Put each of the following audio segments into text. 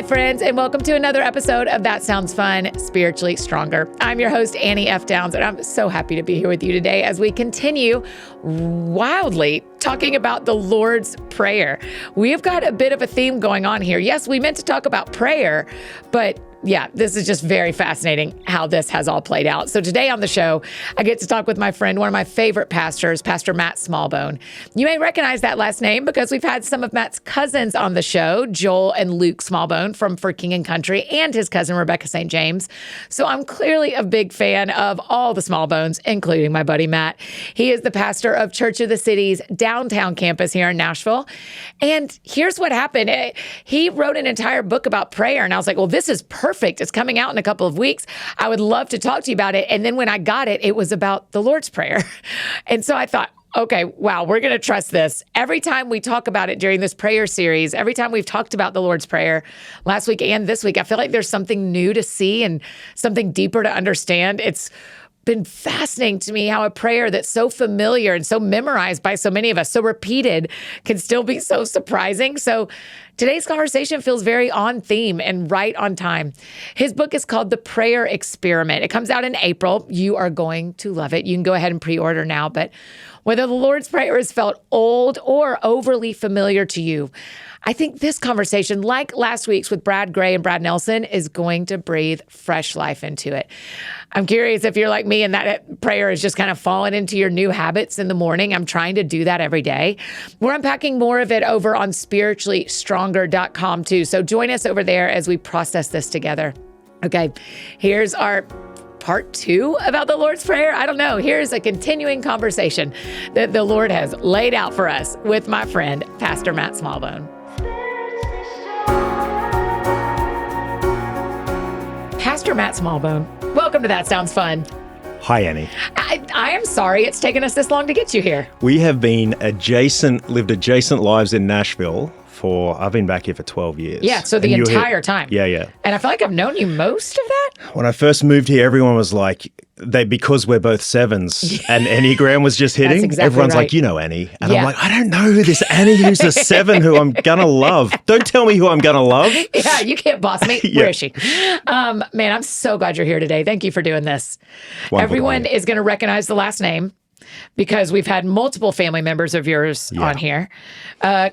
friends, and welcome to another episode of That Sounds Fun, Spiritually Stronger. I'm your host, Annie F. Downs, and I'm so happy to be here with you today as we continue wildly talking about the Lord's Prayer. We have got a bit of a theme going on here. Yes, we meant to talk about prayer, but yeah, this is just very fascinating how this has all played out. So today on the show, I get to talk with my friend, one of my favorite pastors, Pastor Matt Smallbone. You may recognize that last name because we've had some of Matt's cousins on the show, Joel and Luke Smallbone from For King and Country, and his cousin Rebecca St. James. So I'm clearly a big fan of all the Smallbones, including my buddy Matt. He is the pastor of Church of the City's downtown campus here in Nashville. And here's what happened. He wrote an entire book about prayer, and I was like, well, this is perfect. It's coming out in a couple of weeks. I would love to talk to you about it. And then when I got it, it was about the Lord's Prayer. And so I thought, okay, wow, we're going to trust this. Every time we talk about it during this prayer series, every time we've talked about the Lord's Prayer last week and this week, I feel like there's something new to see and something deeper to understand. It's been fascinating to me how a prayer that's so familiar and so memorized by so many of us, so repeated, can still be so surprising. So today's conversation feels very on theme and right on time. His book is called The Prayer Experiment. It comes out in April. You are going to love it. You can go ahead and pre-order now. But whether the Lord's Prayer has felt old or overly familiar to you, I think this conversation, like last week's with Brad Gray and Brad Nelson, is going to breathe fresh life into it. I'm curious if you're like me and that prayer is just kind of fallen into your new habits in the morning. I'm trying to do that every day. We're unpacking more of it over on spirituallystronger.com too. So join us over there as we process this together. Okay, here's our part 2 about the Lord's Prayer. I don't know. Here's a continuing conversation that the Lord has laid out for us with my friend, Pastor Matt Smallbone. Pastor Matt Smallbone, welcome to That Sounds Fun. Hi, Annie. I am sorry it's taken us this long to get you here. We have been lived adjacent lives in Nashville I've been back here for 12 years. Yeah, so the entire time. Yeah. And I feel like I've known you most of that. When I first moved here, everyone was like, because we're both 7s and Enneagram was just hitting, exactly everyone's right. like, you know Annie. And I'm like, I don't know who this Annie who's a 7 who I'm going to love. Don't tell me who I'm going to love. Yeah, you can't boss me. Yeah. Where is she? Man, I'm so glad you're here today. Thank you for doing this. Wonderful. Everyone is going to recognize the last name because we've had multiple family members of yours on here.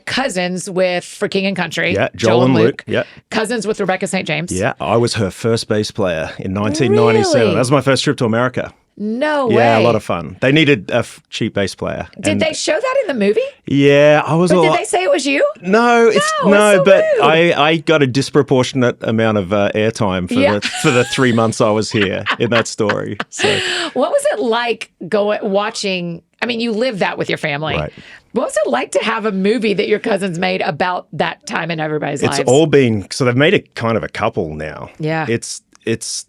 Cousins with For King and Country. Yeah, Joel and Luke. Yeah. Cousins with Rebecca St. James. Yeah, I was her first bass player in 1997. Really? That was my first trip to America. No way. Yeah, a lot of fun. They needed a cheap bass player. Did they show that in the movie? Yeah, I was. But did they say it was you? No, so but rude. I got a disproportionate amount of airtime for the 3 months I was here in that story. So, what was it like watching? I mean, you lived that with your family. Right. What was it like to have a movie that your cousins made about that time in everybody's lives? It's all been, so they've made it kind of a couple now. Yeah. It's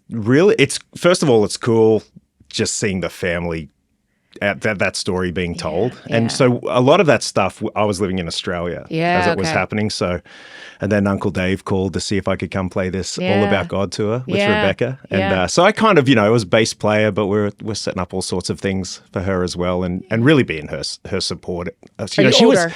really, first of all, it's cool just seeing the family, that story being told. Yeah. And so a lot of that stuff, I was living in Australia as it was happening. So, and then Uncle Dave called to see if I could come play this All About God tour with Rebecca. And so I kind of, I was bass player, but we're setting up all sorts of things for her as well and really being her support. Are you older?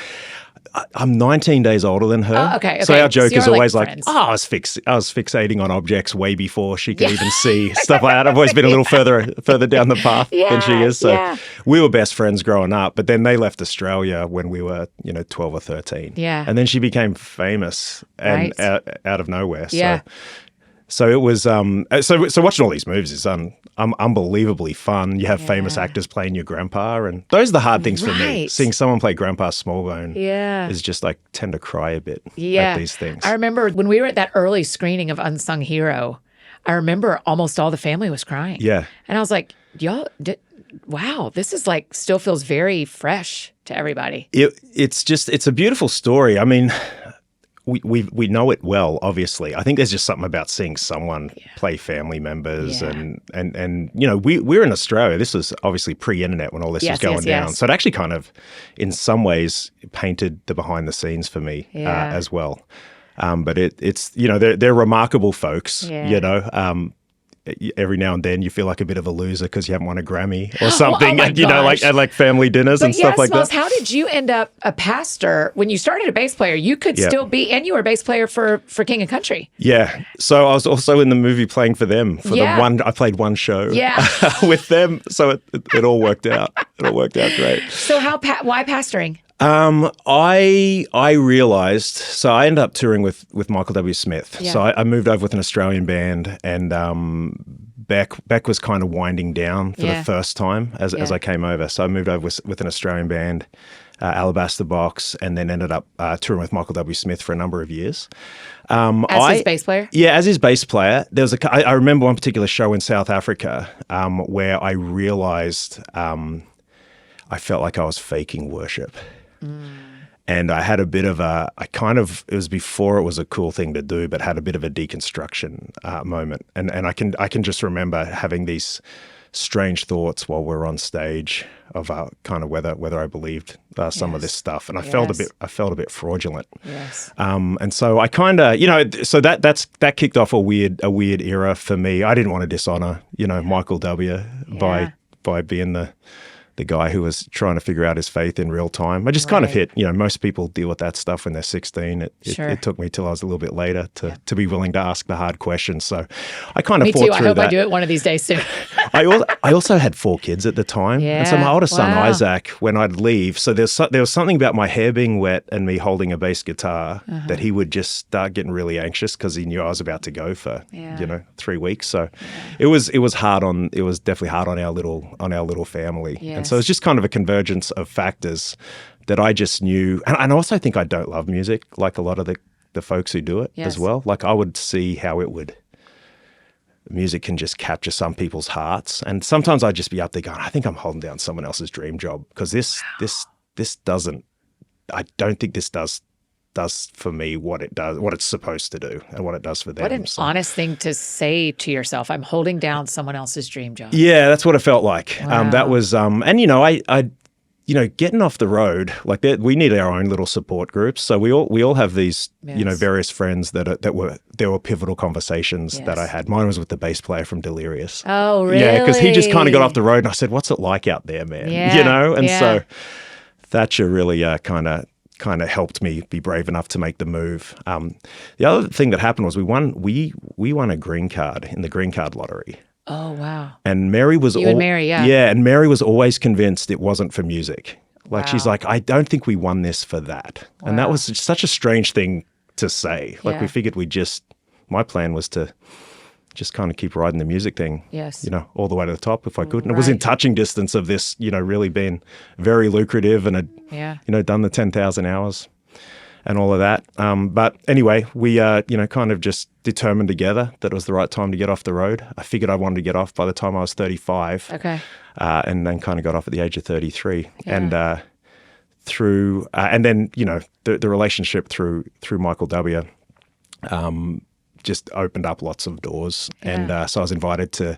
I'm 19 days older than her. Oh, okay. So our joke is always like, friends. I was fixating on objects way before she could even see stuff like that. I've always been a little further down the path than she is. So we were best friends growing up, but then they left Australia when we were, 12 or 13. Yeah. And then she became famous and out of nowhere. Yeah. So it was so watching all these movies is unbelievably fun. You have famous actors playing your grandpa, and those are the hard things for me. Seeing someone play Grandpa Smallbone is just like tend to cry a bit at these things. I remember when we were at that early screening of Unsung Hero, I remember almost all the family was crying. Yeah. And I was like, wow, this is like still feels very fresh to everybody. It's a beautiful story. I mean, we know it well, obviously. I think there's just something about seeing someone play family members and we're in Australia. This was obviously pre-internet when all this was going down. So it actually kind of, in some ways, painted the behind the scenes for me as well. But it's they're remarkable folks, every now and then you feel like a bit of a loser because you haven't won a Grammy or something, my and like at family dinners and stuff like Smalls, that. how did you end up a pastor when you started a bass player? You could still be, and you were a bass player for King and Country. Yeah. So I was also in the movie playing for them for I played one show with them. So it all worked out. It all worked out great. So why pastoring? I realized, so I ended up touring with Michael W. Smith. Yeah. So I moved over with an Australian band, and Beck was kind of winding down for the first time as I came over. So I moved over with an Australian band, Alabaster Box, and then ended up touring with Michael W. Smith for a number of years. As his bass player? Yeah, as his bass player. I remember one particular show in South Africa where I realized I felt like I was faking worship. And I had a bit of it was before it was a cool thing to do, but had a bit of a deconstruction moment. And I can just remember having these strange thoughts while we're on stage of kind of whether I believed some of this stuff. And I felt a bit fraudulent. Yes. And so I kind of, so that kicked off a weird era for me. I didn't want to dishonor, Michael W. by being the guy who was trying to figure out his faith in real time. I just kind of hit, most people deal with that stuff when they're 16. It took me till I was a little bit later to be willing to ask the hard questions. So I kind of me fought too. through I hope that. I do it one of these days soon. I also had 4 kids at the time. Yeah. And so my older son, Isaac, when I'd leave, so there was something about my hair being wet and me holding a bass guitar that he would just start getting really anxious because he knew I was about to go for, 3 weeks. So it was definitely hard on our little family. Yes. And so it's just kind of a convergence of factors that I just knew. And I also think I don't love music like a lot of the folks who do it as well. Like I would see how music can just capture some people's hearts. And sometimes I'd just be up there going, I think I'm holding down someone else's dream job because this doesn't, I don't think this does for me what it's supposed to do and what it does for them. What an honest thing to say to yourself. I'm holding down someone else's dream job. Yeah, that's what it felt like. Wow. That was, and I getting off the road, like we need our own little support groups. So we all have these, various friends there were pivotal conversations that I had. Mine was with the bass player from Delirious. Oh, really? Yeah, because he just kind of got off the road and I said, what's it like out there, man? Yeah. And so Thatcher really kind of helped me be brave enough to make the move. The other thing that happened was we won a green card in the green card lottery. Oh, wow. And Mary was and Mary, Yeah, and Mary was always convinced it wasn't for music. Like she's like, I don't think we won this for that. Wow. And that was such a strange thing to say. Like we figured my plan was to just kind of keep riding the music thing, all the way to the top if I could. And it was in touching distance of this, really being very lucrative and had, done the 10,000 hours and all of that. But anyway, we, kind of just determined together that it was the right time to get off the road. I figured I wanted to get off by the time I was 35. Okay. And then kind of got off at the age of 33. Yeah. And and then, the relationship through Michael W. Just opened up lots of doors. Yeah. And so I was invited to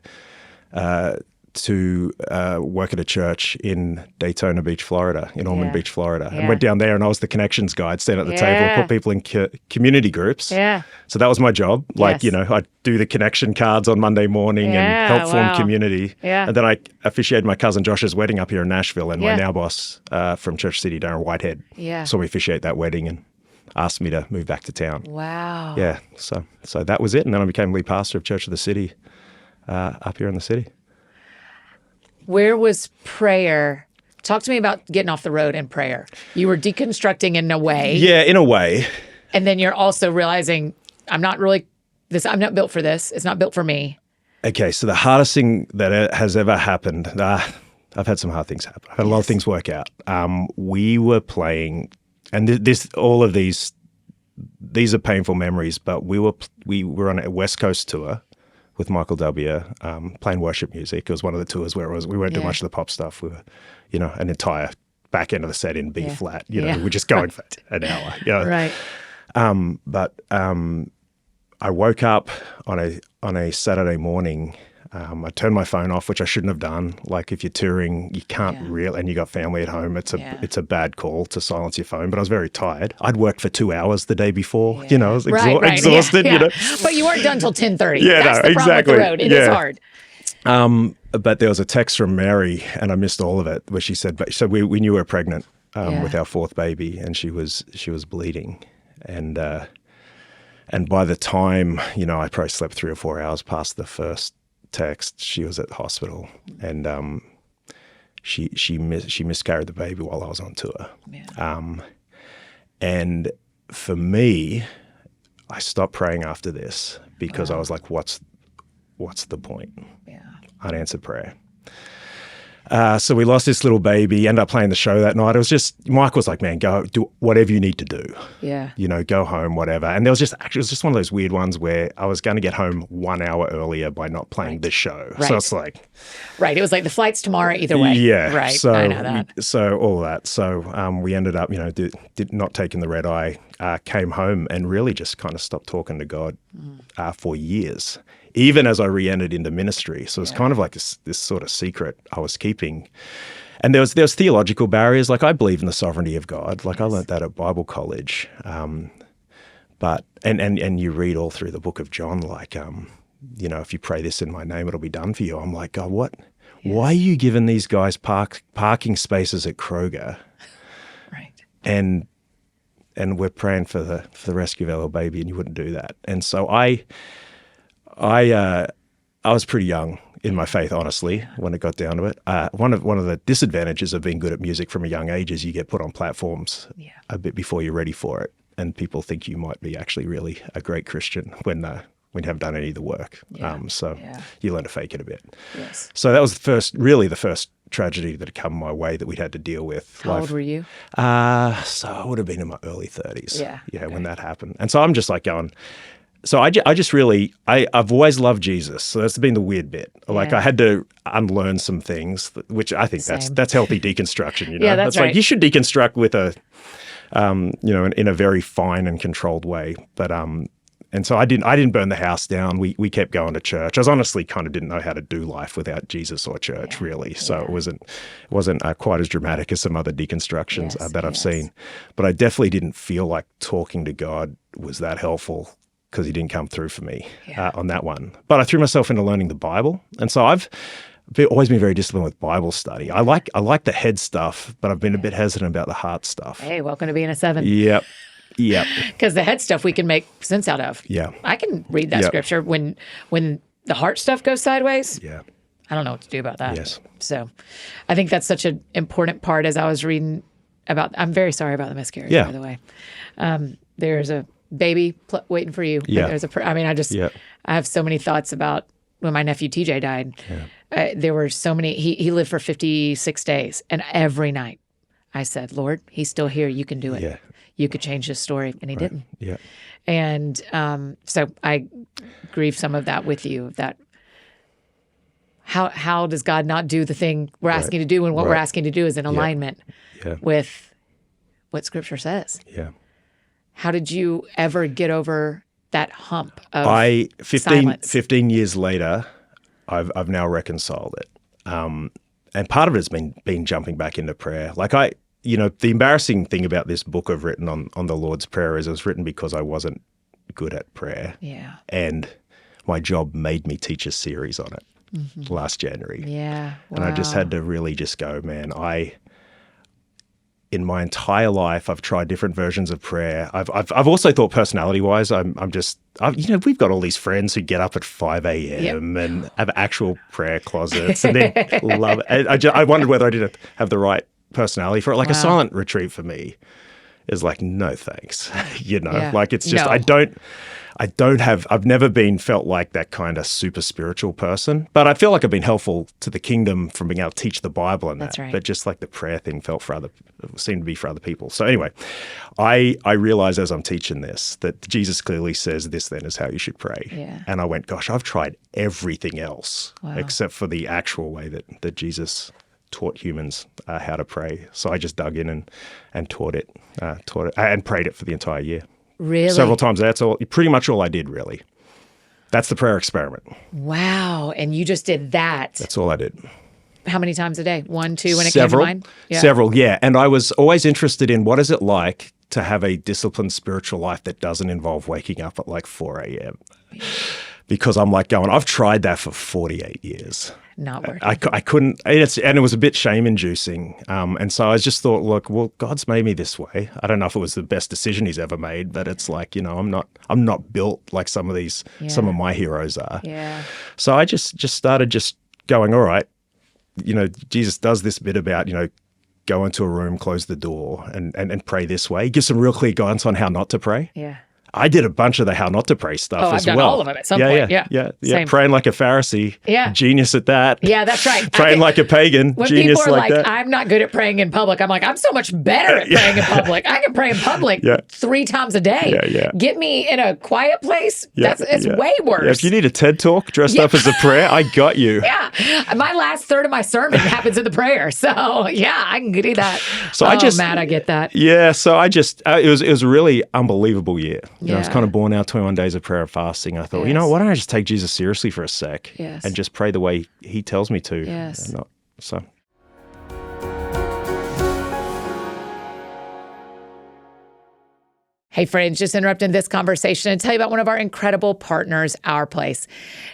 work at a church in Daytona Beach, Florida, in Ormond Beach, Florida. And went down there and I was the connections guy. I'd stand at the table, put people in community groups. Yeah. So that was my job. Like, I'd do the connection cards on Monday morning and help form community. Yeah. And then I officiated my cousin Josh's wedding up here in Nashville, and my now boss from Church City, Darren Whitehead, saw me officiate that wedding and asked me to move back to town. Wow. Yeah. So that was it. And then I became lead pastor of Church of the City up here in the city. Where was prayer? Talk to me about getting off the road and prayer. You were deconstructing in a way. Yeah, in a way. And then you're also realizing, I'm not built for this. It's not built for me. Okay, so the hardest thing that has ever happened, I've had some hard things happen. I've had a lot of things work out. We were playing, and these are painful memories, but we were on a West Coast tour with Michael W. Playing worship music. It was one of the tours where we weren't doing much of the pop stuff. We were, an entire back end of the set in B flat. We were just going for an hour. Right. But I woke up on a Saturday morning I turned my phone off, which I shouldn't have done. Like if you're touring, you can't really, and you got family at home, it's a bad call to silence your phone. But I was very tired. I'd worked for 2 hours the day before. You know, I was exhausted. Yeah. You know, but you weren't done till 10:30. Yeah, That's the problem with the road. It is hard. But there was a text from Mary, and I missed all of it, where she said, "So we knew we were pregnant with our 4th baby, and she was bleeding, and by the time I probably slept 3 or 4 hours past the first text, she was at the hospital, and she miscarried the baby while I was on tour. And for me, I stopped praying after this because I was like, what's the point? Unanswered prayer. So we lost this little baby, ended up playing the show that night. It was just, Mike was like, man, go do whatever you need to do. Yeah. Go home, whatever. And it was just one of those weird ones where I was going to get home 1 hour earlier by not playing the show. Right. So it's like. Right. It was like the flight's tomorrow either way. Yeah. Right. So, I know that. So all that. So we ended up, did not taking the red eye, came home and really just kind of stopped talking to God for years. Even as I re-entered into ministry. So it's kind of like this sort of secret I was keeping. And there was theological barriers. Like I believe in the sovereignty of God. Like I learned that at Bible college. But you read all through the book of John, like, if you pray this in my name, it'll be done for you. I'm like, God, what? Yes. Why are you giving these guys parking spaces at Kroger? Right. And we're praying for the rescue of our little baby, and you wouldn't do that. And so I was pretty young in my faith, honestly, when it got down to it. One of the disadvantages of being good at music from a young age is you get put on platforms a bit before you're ready for it, and people think you might be actually really a great Christian when you haven't done any of the work. You learn to fake it a bit. Yes. So that was the first tragedy that had come my way that we had to deal with. How old were you? So I would have been in my early 30s. When that happened. And so I'm just like going. So I've always loved Jesus. So that's been the weird bit. Like I had to unlearn some things, which I think that's healthy deconstruction. Yeah, that's right. Like you should deconstruct with in a very fine and controlled way. But and so I didn't burn the house down. We kept going to church. I was honestly kind of didn't know how to do life without Jesus or church really. So it wasn't quite as dramatic as some other deconstructions that I've seen. But I definitely didn't feel like talking to God was that helpful, because he didn't come through for me on that one. But I threw myself into learning the Bible. And so I've always been very disciplined with Bible study. I like the head stuff, but I've been a bit hesitant about the heart stuff. Hey, welcome to being a 7. Yep. Because the head stuff we can make sense out of. Yeah. I can read that scripture. When the heart stuff goes sideways, I don't know what to do about that. Yes. So I think that's such an important part. As I was reading about, I'm very sorry about the miscarriage, by the way. There's a baby waiting for you. Yeah. I have so many thoughts about when my nephew TJ died. There were so many, he lived for 56 days, and every night I said, Lord, he's still here. You can do it. Yeah. You could change his story. And he didn't. Yeah. And so I grieve some of that with you, that how does God not do the thing we're asking to do when what we're asking to do is in alignment with what Scripture says? Yeah. How did you ever get over that hump of silence? 15 years later, I've now reconciled it. And part of it has been jumping back into prayer. Like the embarrassing thing about this book I've written on the Lord's Prayer is it was written because I wasn't good at prayer. Yeah. And my job made me teach a series on it last January. Yeah. Wow. And I just had to really just go, man, in my entire life, I've tried different versions of prayer. I've also thought personality-wise, we've got all these friends who get up at 5 a.m. and have actual prayer closets and then love it. I wondered whether I didn't have the right personality for it. Like a silent retreat for me is like, no thanks. Like it's just, I've never felt like that kind of super spiritual person, but I feel like I've been helpful to the kingdom from being able to teach the Bible and that. Right. But just like the prayer thing seemed to be for other people. So anyway, I realized as I'm teaching this that Jesus clearly says this then is how you should pray. Yeah. And I went, gosh, I've tried everything else except for the actual way that Jesus taught humans how to pray. So I just dug in and taught it and prayed it for the entire year. Really? Several times. That's pretty much all I did, really. That's the prayer experiment. Wow. And you just did that. That's all I did. How many times a day? 1, 2 when it Several, came to mind? Several, yeah. And I was always interested in what is it like to have a disciplined spiritual life that doesn't involve waking up at like 4 a.m. Because I'm like going, I've tried that for 48 years. Not working. I couldn't, and it was a bit shame-inducing. And so I just thought, look, well, God's made me this way. I don't know if it was the best decision he's ever made, but it's like, I'm not built like some of my heroes are. Yeah. So I just started going, all right, Jesus does this bit about, go into a room, close the door, and pray this way. He gives some real clear guidance on how not to pray. Yeah. I did a bunch of the how not to pray stuff I've as done well. all of them at some point. Yeah. Same. Praying like a Pharisee. Yeah. Genius at that. Yeah, that's right. Praying like a pagan. When Genius people are like, that. I'm not good at praying in public, I'm like, I'm so much better at praying in public. I can pray in public 3 times a day. Yeah. Get me in a quiet place. It's way worse. Yeah, if you need a TED Talk dressed up as a prayer, I got you. Yeah. My last third of my sermon happens in the prayer. So, yeah, I can do that. So Matt, I get that. Yeah, so I just, it was a really unbelievable year. I was kind of born out 21 days of prayer and fasting. I thought, why don't I just take Jesus seriously for a sec and just pray the way he tells me to. Yes. So. Hey friends, just interrupting this conversation and tell you about one of our incredible partners, Our Place.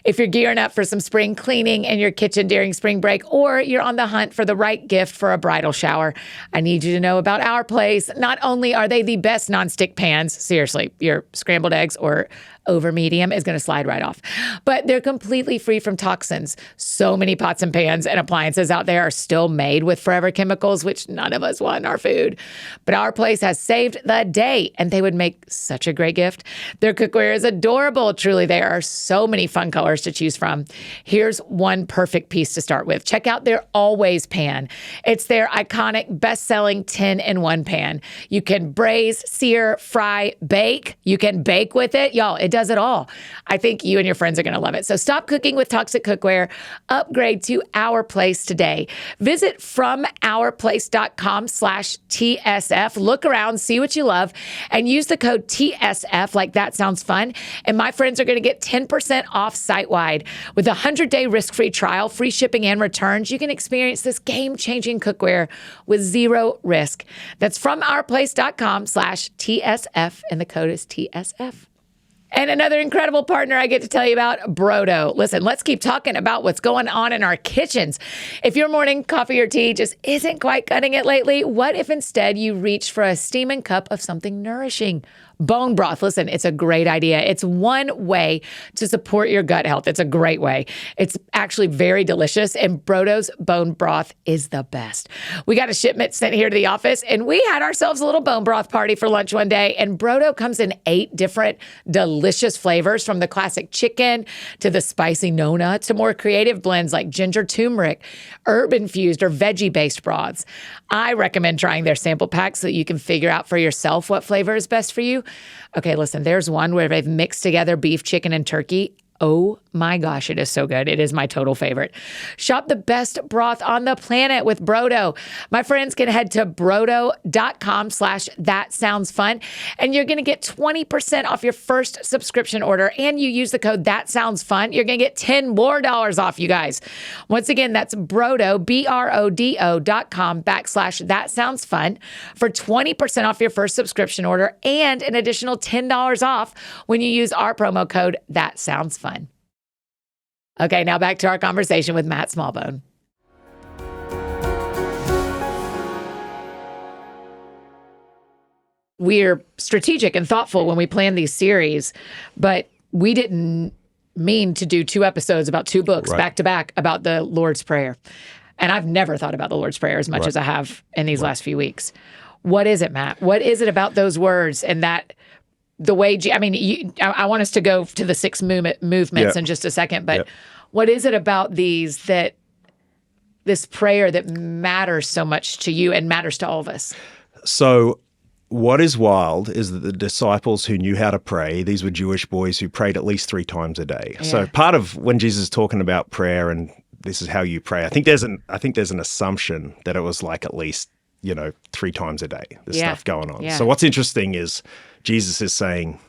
If you're gearing up for some spring cleaning in your kitchen during spring break, or you're on the hunt for the right gift for a bridal shower, I need you to know about Our Place. Not only are they the best nonstick pans, seriously, your scrambled eggs or over medium is going to slide right off, but they're completely free from toxins. So many pots and pans and appliances out there are still made with forever chemicals, which none of us want in our food. But Our Place has saved the day, and they would make such a great gift. Their cookware is adorable. Truly, there are so many fun colors to choose from. Here's one perfect piece to start with. Check out their Always pan. It's their iconic, best-selling 10-in-1 pan. You can braise, sear, fry, bake. You can bake with it. Y'all, it does it all. I think you and your friends are going to love it. So stop cooking with toxic cookware. Upgrade to Our Place today. Visit FromOurPlace.com/TSF. Look around, see what you love, and use the code TSF, like that sounds fun. And my friends are going to get 10% off site-wide. With a 100-day risk-free trial, free shipping and returns, you can experience this game-changing cookware with zero risk. That's FromOurPlace.com/TSF, and the code is TSF. And another incredible partner I get to tell you about, Brodo. Listen, let's keep talking about what's going on in our kitchens. If your morning coffee or tea just isn't quite cutting it lately, what if instead you reached for a steaming cup of something nourishing? Bone broth. Listen, it's a great idea. It's one way to support your gut health. It's a great way. It's actually very delicious, and Brodo's bone broth is the best. We got a shipment sent here to the office, and we had ourselves a little bone broth party for lunch one day, and Brodo comes in 8 different delicious flavors, from the classic chicken to the spicy no-nut to more creative blends like ginger turmeric, herb-infused or veggie-based broths. I recommend trying their sample pack so that you can figure out for yourself what flavor is best for you. Okay, listen, there's one where they've mixed together beef, chicken, and turkey. Oh my gosh, it is so good. It is my total favorite. Shop the best broth on the planet with Brodo. My friends can head to brodo.com/thatsoundsfun, and you're going to get 20% off your first subscription order, and you use the code thatsoundsfun. You're going to get $10 more off, you guys. Once again, that's Brodo, BRODO.com/thatsoundsfun for 20% off your first subscription order and an additional $10 off when you use our promo code thatsoundsfun. Okay, now back to our conversation with Matt Smallbone. We're strategic and thoughtful when we plan these series, but we didn't mean to do 2 episodes about 2 books back to back about the Lord's Prayer. And I've never thought about the Lord's Prayer as much as I have in these last few weeks. What is it, Matt? What is it about those words and that the way, I want us to go to the 6 movements in just a second, but what is it about these this prayer that matters so much to you and matters to all of us? So what is wild is that the disciples who knew how to pray, these were Jewish boys who prayed at least 3 times a day. Yeah. So part of when Jesus is talking about prayer and this is how you pray, I think there's an assumption that it was like at least 3 times a day, there's stuff going on. So what's interesting is Jesus is saying,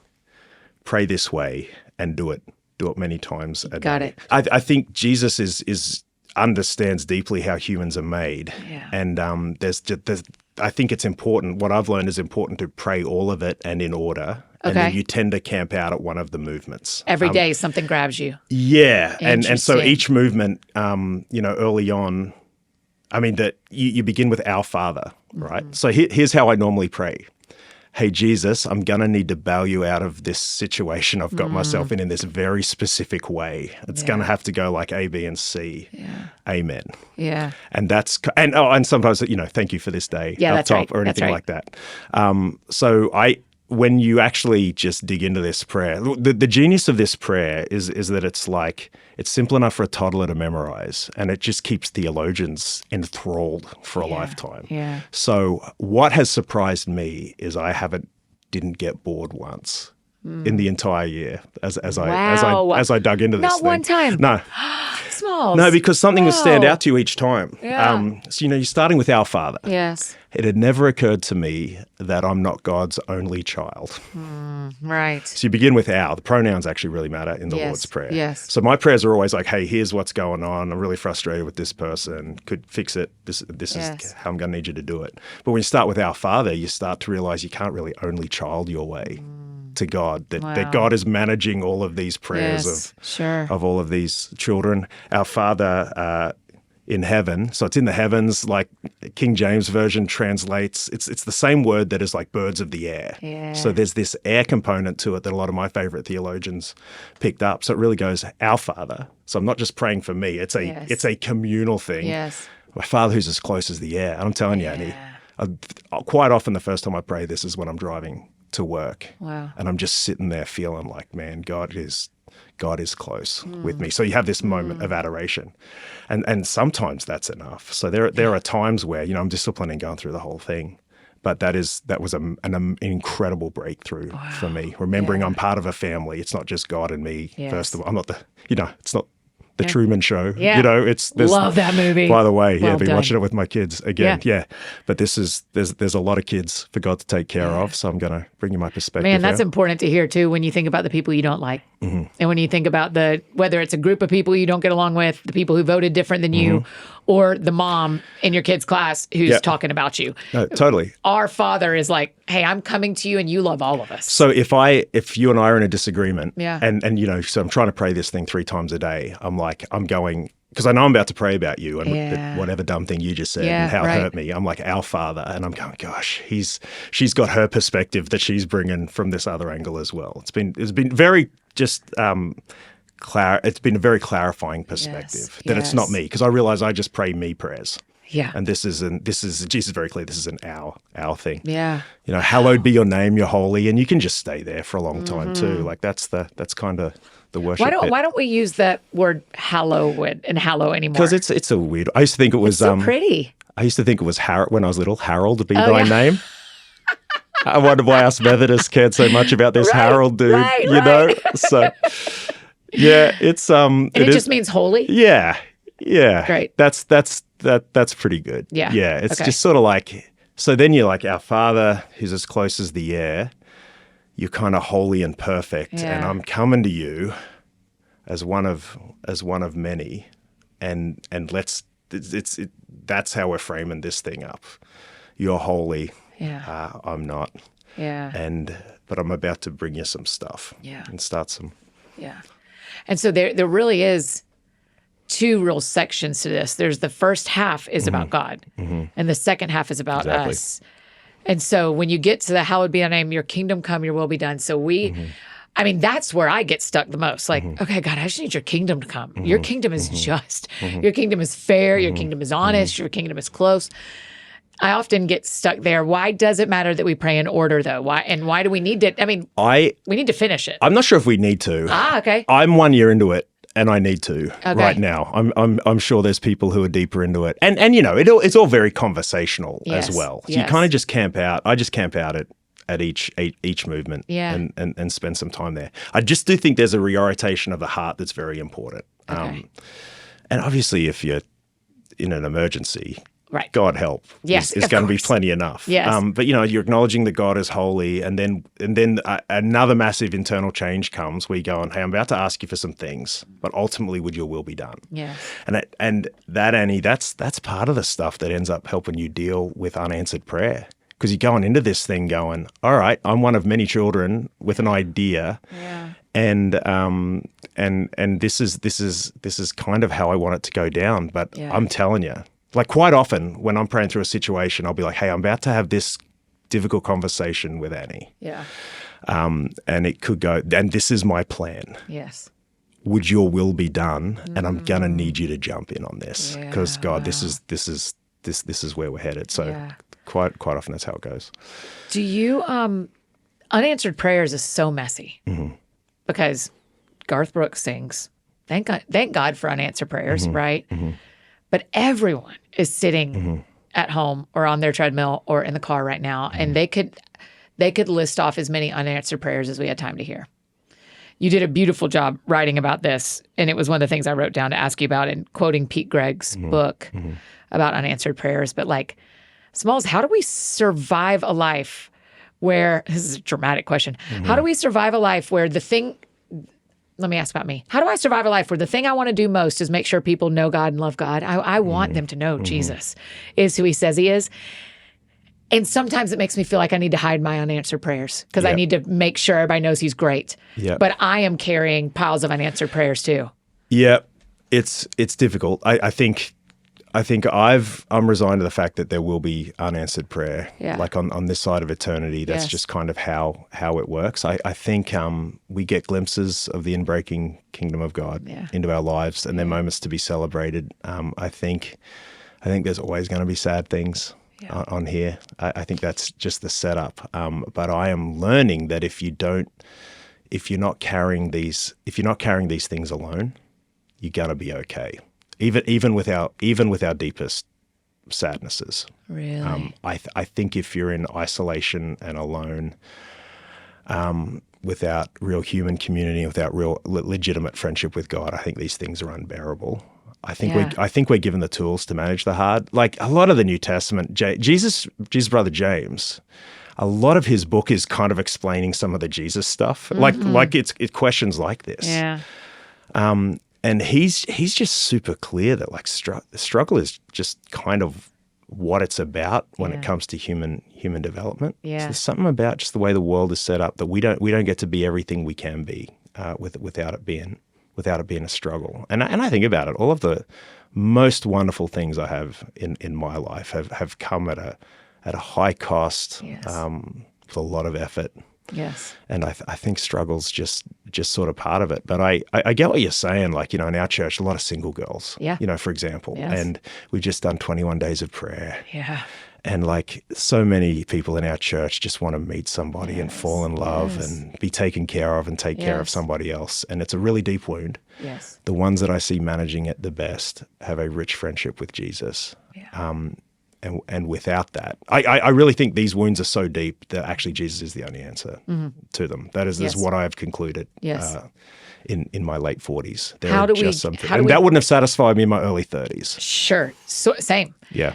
pray this way and do it do it many times a day. Got it. I think Jesus is understands deeply how humans are made. Yeah. And I think it's important. What I've learned is important to pray all of it and in order. And then you tend to camp out at one of the movements. Every day something grabs you. Yeah. And so each movement, early on, I mean, that you begin with Our Father, right? So here's how I normally pray. Hey, Jesus, I'm going to need to bail you out of this situation I've got myself in this very specific way. It's going to have to go like A, B, and C. Yeah. Amen. Yeah. And and sometimes, thank you for this day up top or anything like that. When you actually just dig into this prayer, the genius of this prayer is that it's simple enough for a toddler to memorize, and it just keeps theologians enthralled for a lifetime. Yeah. So what has surprised me is I didn't get bored once in the entire year as I dug into this. Not one time. No. Smalls. No, because something will stand out to you each time. Yeah. You're starting with Our Father. Yes. It had never occurred to me that I'm not God's only child. Right. So you begin with Our. The pronouns actually really matter in the Lord's Prayer. Yes. So my prayers are always like, hey, here's what's going on. I'm really frustrated with this person. Could fix it. This is how I'm going to need you to do it. But when you start with Our Father, you start to realize you can't really only child your way to God, that God is managing all of these prayers of all of these children. Our Father in heaven, so it's in the heavens, like King James Version translates, it's the same word that is like birds of the air. Yeah. So there's this air component to it that a lot of my favorite theologians picked up. So it really goes, Our Father. So I'm not just praying for me, it's a communal thing. Yes. My Father who's as close as the air. And I'm telling you, Annie, quite often the first time I pray this is when I'm driving to work. Wow. And I'm just sitting there feeling like, man, God is close with me. So you have this moment of adoration. And sometimes that's enough. So there are times where, I'm disciplined and going through the whole thing. But that was an incredible breakthrough for me. Remembering I'm part of a family. It's not just God and me. Yes. First of all, I'm not it's not the Truman Show. Yeah. Love that movie. By the way, I've been watching it with my kids again. Yeah. But there's a lot of kids for God to take care of. So I'm going to bring you my perspective. Man, that's important to hear too when you think about the people you don't like. Mm-hmm. And when you think about whether it's a group of people you don't get along with, the people who voted different than you, or the mom in your kid's class who's talking about you. No, totally. Our Father is like, hey, I'm coming to you and you love all of us. So if you and I are in a disagreement, and so I'm trying to pray this thing 3 times a day, I'm going, because I know I'm about to pray about you and whatever dumb thing you just said and how it hurt me. I'm like, Our Father. And I'm going, gosh, she's got her perspective that she's bringing from this other angle as well. It's been very just it's been a very clarifying perspective that it's not me, because I realize I just pray me prayers. Yeah. And this is Jesus is very clear, this is an our thing. Yeah. Hallowed be your name, you're holy, and you can just stay there for a long time too. Like that's kind of the worship. Why don't we use that word hallowed and hallow anymore? Because it's a weird. I used to think it was it's so pretty. I used to think it was Harold when I was little. Harold be thy name. I wonder why us Methodists cared so much about this Harold dude. Right. So yeah, it's and it just means holy. Yeah. Great. That's pretty good. Yeah. Yeah. It's just sort of like, so then you're like, Our Father who's as close as the air. You're kind of holy and perfect, and I'm coming to you as one of many, and that's how we're framing this thing up. You're holy. Yeah. I'm not. Yeah. But I'm about to bring you some stuff. Yeah. And start some. Yeah. And so there really is 2 real sections to this. There's the first half is about God, and the second half is about us. And so when you get to the hallowed be thy name, your kingdom come, your will be done. So that's where I get stuck the most. Like, okay, God, I just need your kingdom to come. Your kingdom is just. Your kingdom is fair. Your kingdom is honest. Your kingdom is close. I often get stuck there. Why does it matter that we pray in order, though? Why do we need to? We need to finish it. I'm not sure if we need to. Okay. I'm 1 year into it. And I need to right now. I'm sure there's people who are deeper into it, and it's all very conversational as well. So you kind of just camp out. I just camp out at each movement, and spend some time there. I just do think there's a reorientation of the heart that's very important. And obviously, if you're in an emergency, Right. God help. Yes, is of going to be course. plenty enough. Yes. But you're acknowledging that God is holy, and then another massive internal change comes where you're going, hey, I'm about to ask you for some things, but ultimately would your will be done? Yes. And that, Annie, that's part of the stuff that ends up helping you deal with unanswered prayer. Because you're going into this thing going, all right, I'm one of many children with an idea. Yeah. And this is kind of how I want it to go down. But I'm telling you, like quite often when I'm praying through a situation, I'll be like, hey, I'm about to have this difficult conversation with Annie. Yeah. And it could go, and this is my plan. Yes. Would your will be done? And I'm gonna need you to jump in on this because God, this is where we're headed. So quite often that's how it goes. Do you unanswered prayers is so messy because Garth Brooks sings, thank God for unanswered prayers, right? But everyone is sitting at home or on their treadmill or in the car right now, and they could list off as many unanswered prayers as we had time to hear. You did a beautiful job writing about this, and it was one of the things I wrote down to ask you about in quoting Pete Gregg's book about unanswered prayers. But like, Smalls, how do we survive a life where, this is a dramatic question, how do we survive a life where let me ask about me. How do I survive a life where the thing I want to do most is make sure people know God and love God? I want them to know Jesus is who he says he is. And sometimes it makes me feel like I need to hide my unanswered prayers because I need to make sure everybody knows he's great. But I am carrying piles of unanswered prayers too. Yeah, it's difficult. I think I'm resigned to the fact that there will be unanswered prayer. Like on this side of eternity, that's just kind of how it works. I think we get glimpses of the inbreaking kingdom of God into our lives, and they're moments to be celebrated. I think there's always going to be sad things on here. I think that's just the setup. But I am learning that if you're not carrying these things alone, you're gonna be okay. Even with our deepest sadnesses. Really? I think if you're in isolation and alone, without real human community, without real legitimate friendship with God, I think these things are unbearable. I think we're given the tools to manage the hard. Like a lot of the New Testament, Jesus' brother James, a lot of his book is kind of explaining some of the Jesus stuff. Like it's questions like this. Yeah. And he's just super clear that like struggle is just kind of what it's about when it comes to human development. Yeah. So there's something about just the way the world is set up that we don't get to be everything we can be without it being a struggle. And I think about it, all of the most wonderful things I have in my life have come at a high cost, with a lot of effort. Yes. And I think struggle's just sort of part of it. But I get what you're saying. Like, in our church, a lot of single girls, for example. Yes. And we've just done 21 days of prayer. Yeah. And like so many people in our church just want to meet somebody and fall in love and be taken care of and take care of somebody else. And it's a really deep wound. Yes. The ones that I see managing it the best have a rich friendship with Jesus. Yeah. And without that, I really think these wounds are so deep that actually Jesus is the only answer to them. That is what I have concluded in my late 40s. That wouldn't have satisfied me in my early 30s. Sure. So, same. Yeah.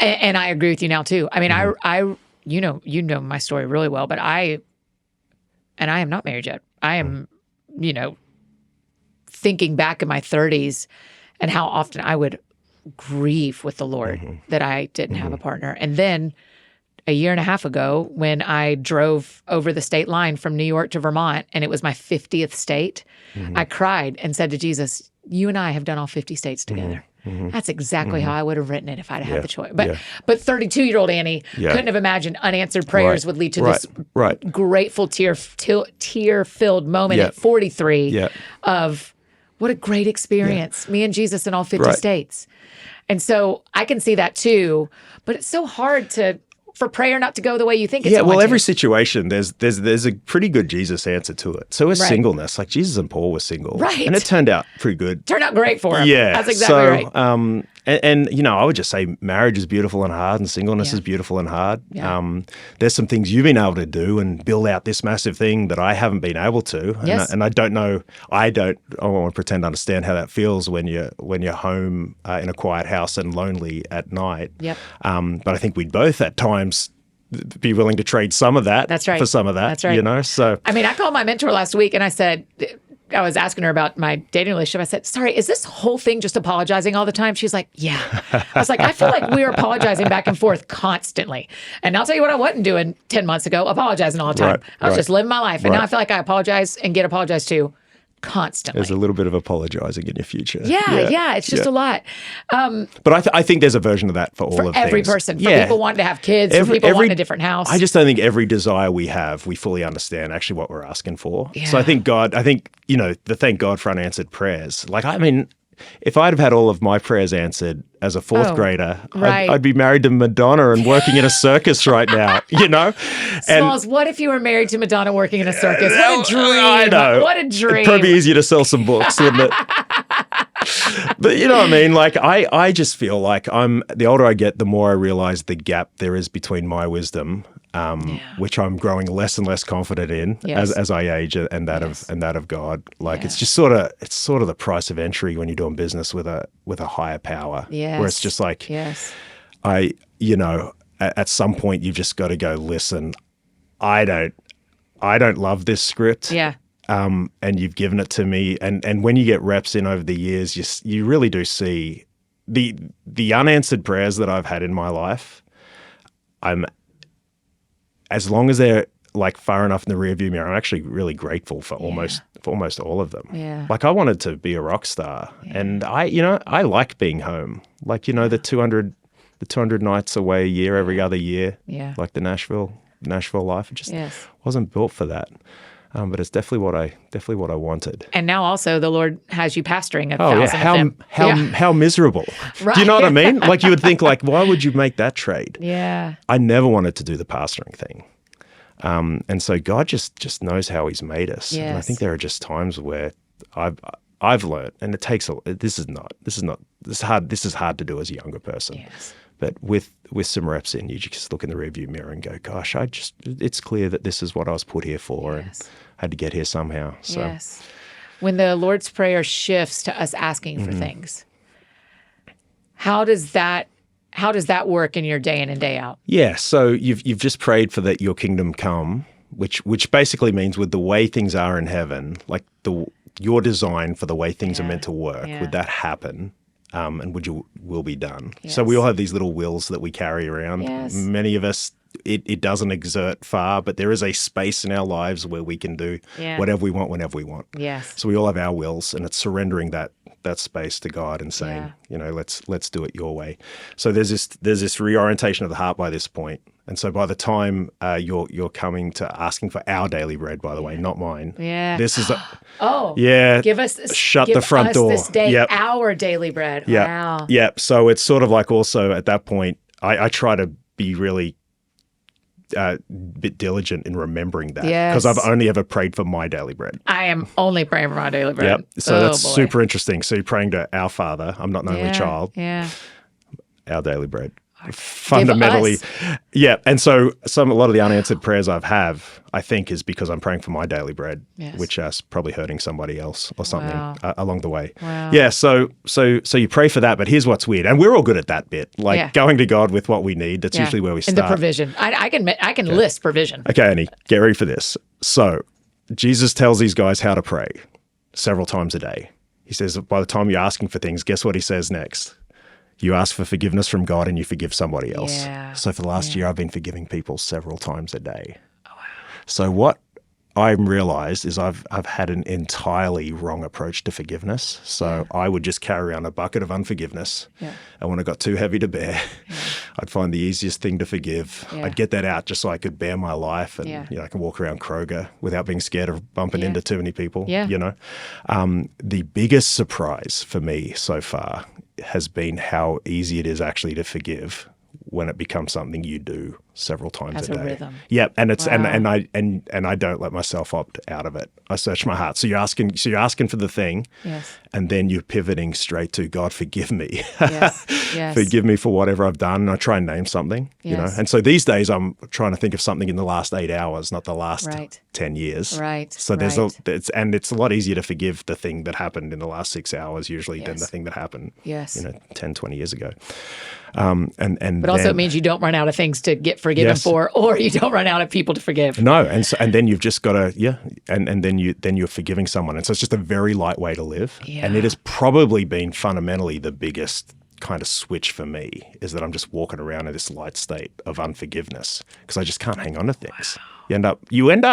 And I agree with you now too. I mean, I you know my story really well, but I am not married yet. I am, thinking back in my 30s and how often I would grieve with the Lord that I didn't have a partner. And then a year and a half ago, when I drove over the state line from New York to Vermont, and it was my 50th state, I cried and said to Jesus, you and I have done all 50 states together. That's exactly how I would have written it if I'd had the choice. But 32-year-old Annie couldn't have imagined unanswered prayers would lead to this grateful tear-filled moment at 43 of what a great experience, me and Jesus in all 50 states. And so I can see that too, but it's so hard for prayer not to go the way you think it's going to. Every situation, there's a pretty good Jesus answer to it. So is singleness. Like Jesus and Paul were single. Right. And it turned out pretty good. Turned out great for him. Yeah. That's exactly right. And I would just say marriage is beautiful and hard, and singleness is beautiful and hard. Yeah. There's some things you've been able to do and build out this massive thing that I haven't been able to. Yes. And I don't know. I don't want to pretend to understand how that feels when you're home in a quiet house and lonely at night. Yep. But I think we'd both at times be willing to trade some of that That's right. for some of that. That's right. So I mean, I called my mentor last week and I said, I was asking her about my dating relationship. I said, sorry, is this whole thing just apologizing all the time? She's like, yeah. I was like, I feel like we're apologizing back and forth constantly. And I'll tell you what I wasn't doing 10 months ago, apologizing all the time. Right, I was right. just living my life. And Right. now I feel like I apologize and get apologized to constantly. there's a little bit of apologizing in your future. Yeah. It's just a lot. But I think there's a version of that for all of Every things. person. For people wanting to have kids, for people wanting a different house. I just don't think every desire we have, we fully understand actually what we're asking for. Yeah. So I think the thank God for unanswered prayers. Like, I mean, if I'd have had all of my prayers answered as a fourth grader, right. I'd be married to Madonna and working in a circus right now, Smalls, what if you were married to Madonna working in a circus? What a dream. I know. What a dream. It'd probably be easier to sell some books, wouldn't it? But you know what I mean? Like, I just feel like the older I get, the more I realize the gap there is between my wisdom, which I'm growing less and less confident in as I age, and that of God. Like, it's just sort of the price of entry when you're doing business with a higher power. Yes. Where it's just like, at some point you've just got to go, listen, I don't love this script. Yeah. And you've given it to me. And when you get reps in over the years, you really do see the unanswered prayers that I've had in my life. As long as they're like far enough in the rearview mirror, I'm actually really grateful for almost all of them. Yeah. Like, I wanted to be a rock star, and I like being home. Like, the 200 nights away a year, every other year. Yeah. Like the Nashville life. It just Yes. wasn't built for that. But it's definitely what I wanted. And now also the Lord has you pastoring 1,000 of them. How miserable. Right. Do you know what I mean? Like, you would think, like, why would you make that trade? Yeah. I never wanted to do the pastoring thing. And so God just knows how He's made us. Yes. And I think there are just times where I've learned, and it takes this is hard to do as a younger person. Yes. But with some reps in, you just look in the rearview mirror and go, gosh, it's clear that this is what I was put here for, and had to get here somehow. So Yes. When the Lord's Prayer shifts to us asking for things, how does that work in your day in and day out? yeah, so you've just prayed for that your kingdom come, which basically means with the way things are in heaven, like your design for the way things are meant to work, would that happen? And will be done. Yes. So we all have these little wills that we carry around. Yes. Many of us, it doesn't exert far, but there is a space in our lives where we can do whatever we want whenever we want. Yes. So we all have our wills, and it's surrendering that space to God and saying, let's do it your way. So there's this reorientation of the heart by this point. And so by the time you're coming to asking for our daily bread, by the way, not mine. Yeah. This is give us shut the front door this day our daily bread. Yeah. Wow. Yeah. So it's sort of like, also at that point, I try to be really bit diligent in remembering that, because I've only ever prayed for my daily bread. I am only praying for my daily bread. Yep. So that's super interesting. So you're praying to our Father. I'm not an only child. Yeah. Our daily bread. Fundamentally, and so a lot of the unanswered prayers I think is because I'm praying for my daily bread, which is probably hurting somebody else or something along the way. Wow. Yeah, so you pray for that, but here's what's weird, and we're all good at that bit, like going to God with what we need. That's usually where we start. And the provision. I can list provision. Okay, Annie, get ready for this. So Jesus tells these guys how to pray several times a day. He says, by the time you're asking for things, guess what he says next? You ask for forgiveness from God and you forgive somebody else. Yeah. So for the last year, I've been forgiving people several times a day. Oh, wow. So what I realized is I've had an entirely wrong approach to forgiveness. So I would just carry around a bucket of unforgiveness. Yeah. And when it got too heavy to bear, I'd find the easiest thing to forgive. Yeah. I'd get that out just so I could bear my life, and I can walk around Kroger without being scared of bumping into too many people. Yeah. The biggest surprise for me so far has been how easy it is actually to forgive when it becomes something you do several times As a day. a rhythm. Yeah, and it's Wow. and I don't let myself opt out of it. I search my heart. So you're asking for the thing, Yes. and then you're pivoting straight to God, forgive me. Yes. Yes. Forgive me for whatever I've done. And I try and name something, you know. Yes. And so these days I'm trying to think of something in the last 8 hours, not the last Right. 10 years. Right. So right. it's a lot easier to forgive the thing that happened in the last 6 hours usually than Yes. the thing that happened, Yes. 10, 20 years ago. And But also then- it means you don't run out of things to get forgiven Yes. for, or you don't run out of people to forgive. No, and then you've just got to and then you're forgiving someone, and so it's just a very light way to live, Yeah. and it has probably been fundamentally the biggest kind of switch for me is that I'm just walking around in this light state of unforgiveness because I just can't hang on to things. Wow. You end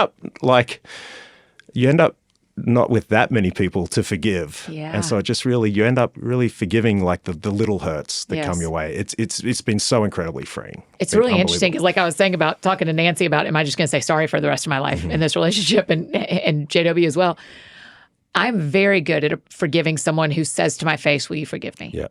up not with that many people to forgive. Yeah. And so it just really, you end up really forgiving like the little hurts that Yes. come your way. It's been so incredibly freeing. It's been really interesting unbelievable. because, like I was saying about talking to Nancy about, am I just going to say sorry for the rest of my life in this relationship, and JW as well. I'm very good at forgiving someone who says to my face, will you forgive me? Yeah.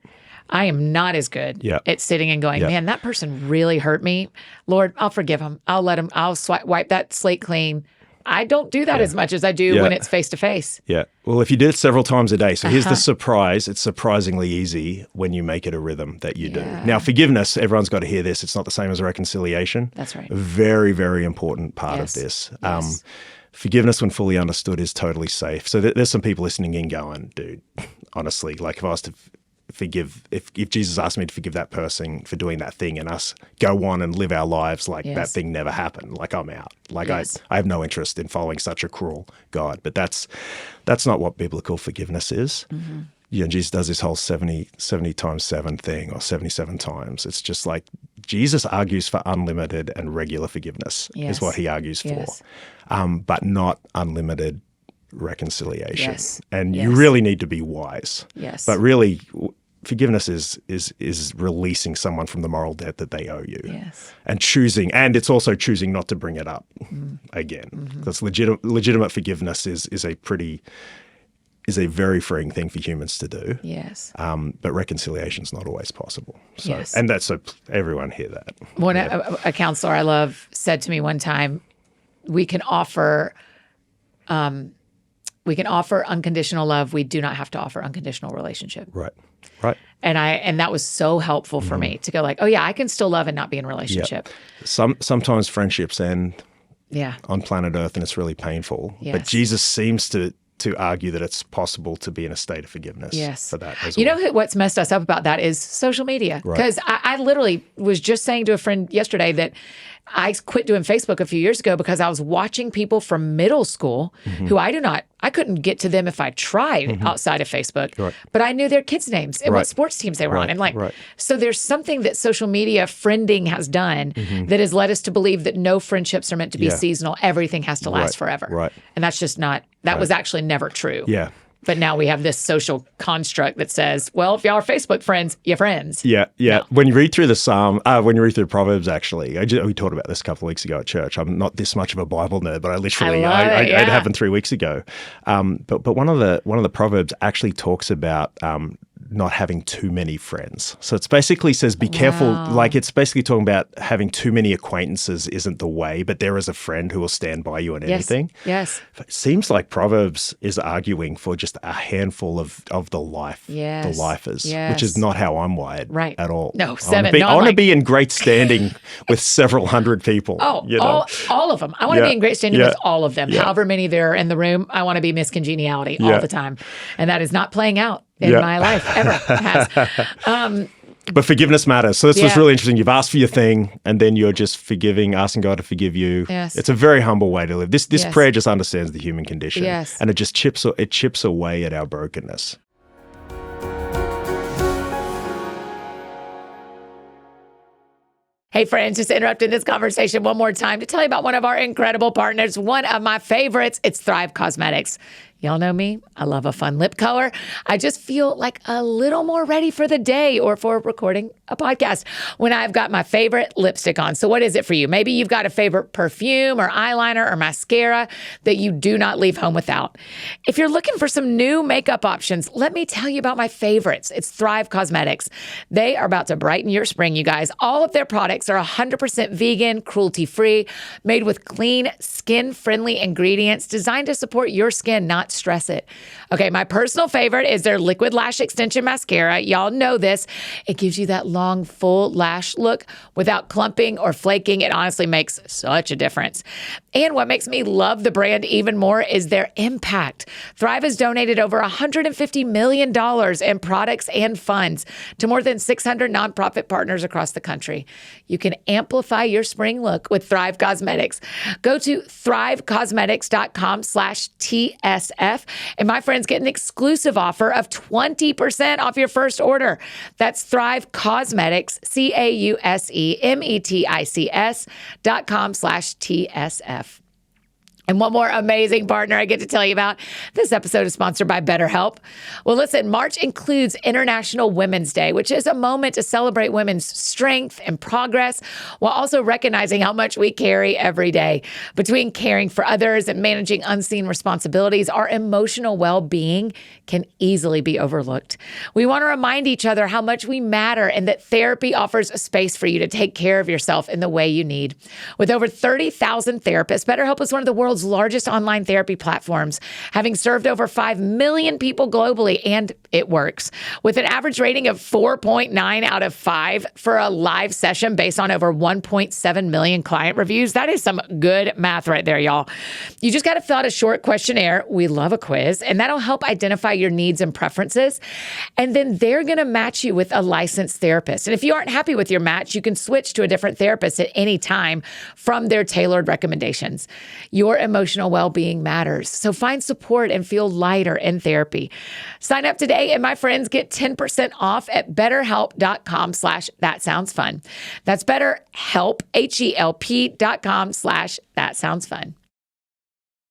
I am not as good Yeah. at sitting and going, Yeah. man, that person really hurt me. Lord, I'll forgive him. I'll let him, I'll wipe that slate clean. I don't do that as much as I do Yeah. when it's face to face. Yeah. Well, if you did it several times a day, so here's the surprise. It's surprisingly easy when you make it a rhythm that you do. Now, forgiveness, everyone's got to hear this. It's not the same as reconciliation. That's right. A very, very important part Yes. of this. Yes. Forgiveness, when fully understood, is totally safe. So there's some people listening in going, dude, honestly, like if I was to forgive, if Jesus asked me to forgive that person for doing that thing and us go on and live our lives like that Yes. thing never happened, like I'm out. Like Yes. I have no interest in following such a cruel God. But that's not what biblical forgiveness is. Mm-hmm. Jesus does this whole 70 times 7 thing, or 77 times. It's just like Jesus argues for unlimited and regular forgiveness Yes. is what he argues Yes. for, but not unlimited reconciliation. Yes. And Yes. you really need to be wise. Yes. But really, forgiveness is releasing someone from the moral debt that they owe you. Yes. And it's also choosing not to bring it up again. Because legitimate forgiveness is a very freeing thing for humans to do. Yes. But reconciliation is not always possible. So, Yes. and that's so everyone hear that. A counselor I love said to me one time, we can offer unconditional love. We do not have to offer unconditional relationship. Right. And that was so helpful for me to go like, oh yeah, I can still love and not be in a relationship. Sometimes friendships end Yeah. on planet Earth and it's really painful. Yes. But Jesus seems to argue that it's possible to be in a state of forgiveness for that as well. You know what's messed us up about that is social media. Right. Because I literally was just saying to a friend yesterday that I quit doing Facebook a few years ago because I was watching people from middle school who I couldn't get to them if I tried outside of Facebook, Right. but I knew their kids' names and Right. what sports teams they were on. Right. And so there's something that social media friending has done that has led us to believe that no friendships are meant to be Yeah. seasonal. Everything has to last Right. forever. Right. And that's just not, that was actually never true. Yeah. But now we have this social construct that says, well, if y'all are Facebook friends, you're friends. Yeah. No. When you read through when you read through Proverbs, actually, we talked about this a couple of weeks ago at church. I'm not this much of a Bible nerd, but I it happened 3 weeks ago. But one of the Proverbs actually talks about not having too many friends. So it's basically says, be careful. Like it's basically talking about having too many acquaintances isn't the way, but there is a friend who will stand by you in anything. Yes. It seems like Proverbs is arguing for just a handful of the lifers, which is not how I'm wired at all. No, I want to be in great standing with several hundred people. All of them. I want to be in great standing with all of them. Yeah. However many there are in the room, I want to be Miss Congeniality all the time. And that is not playing out in my life ever. Has. But forgiveness matters. So this was really interesting. You've asked for your thing, and then you're just asking God to forgive you. Yes. It's a very humble way to live. This prayer just understands the human condition. Yes. And it just chips away at our brokenness. Hey friends, just interrupting this conversation one more time to tell you about one of our incredible partners, one of my favorites. It's Thrive Cosmetics. Y'all know me. I love a fun lip color. I just feel like a little more ready for the day or for recording a podcast when I've got my favorite lipstick on. So what is it for you? Maybe you've got a favorite perfume or eyeliner or mascara that you do not leave home without. If you're looking for some new makeup options, let me tell you about my favorites. It's Thrive Cosmetics. They are about to brighten your spring, you guys. All of their products are 100% vegan, cruelty-free, made with clean, skin-friendly ingredients designed to support your skin, not stress it. Okay, my personal favorite is their Liquid Lash Extension Mascara. Y'all know this. It gives you that long, full lash look without clumping or flaking. It honestly makes such a difference. And what makes me love the brand even more is their impact. Thrive has donated over $150 million in products and funds to more than 600 nonprofit partners across the country. You can amplify your spring look with Thrive Cosmetics. Go to thrivecosmetics.com/TSF, and my friends get an exclusive offer of 20% off your first order. That's Thrive Cosmetics, CAUSEMETICS.com/TSF. And one more amazing partner I get to tell you about. This episode is sponsored by BetterHelp. Well, listen, March includes International Women's Day, which is a moment to celebrate women's strength and progress while also recognizing how much we carry every day. Between caring for others and managing unseen responsibilities, our emotional well-being can easily be overlooked. We want to remind each other how much we matter and that therapy offers a space for you to take care of yourself in the way you need. With over 30,000 therapists, BetterHelp is one of the world's largest online therapy platforms, having served over 5 million people globally, and it works. With an average rating of 4.9 out of 5 for a live session based on over 1.7 million client reviews, that is some good math right there, y'all. You just got to fill out a short questionnaire. We love a quiz, and that'll help identify your needs and preferences. And then they're going to match you with a licensed therapist. And if you aren't happy with your match, you can switch to a different therapist at any time from their tailored recommendations. Your emotional well-being matters. So find support and feel lighter in therapy. Sign up today and my friends get 10% off at betterhelp.com/thatsoundsfun. That's BetterHelp, HELP.com/thatsoundsfun.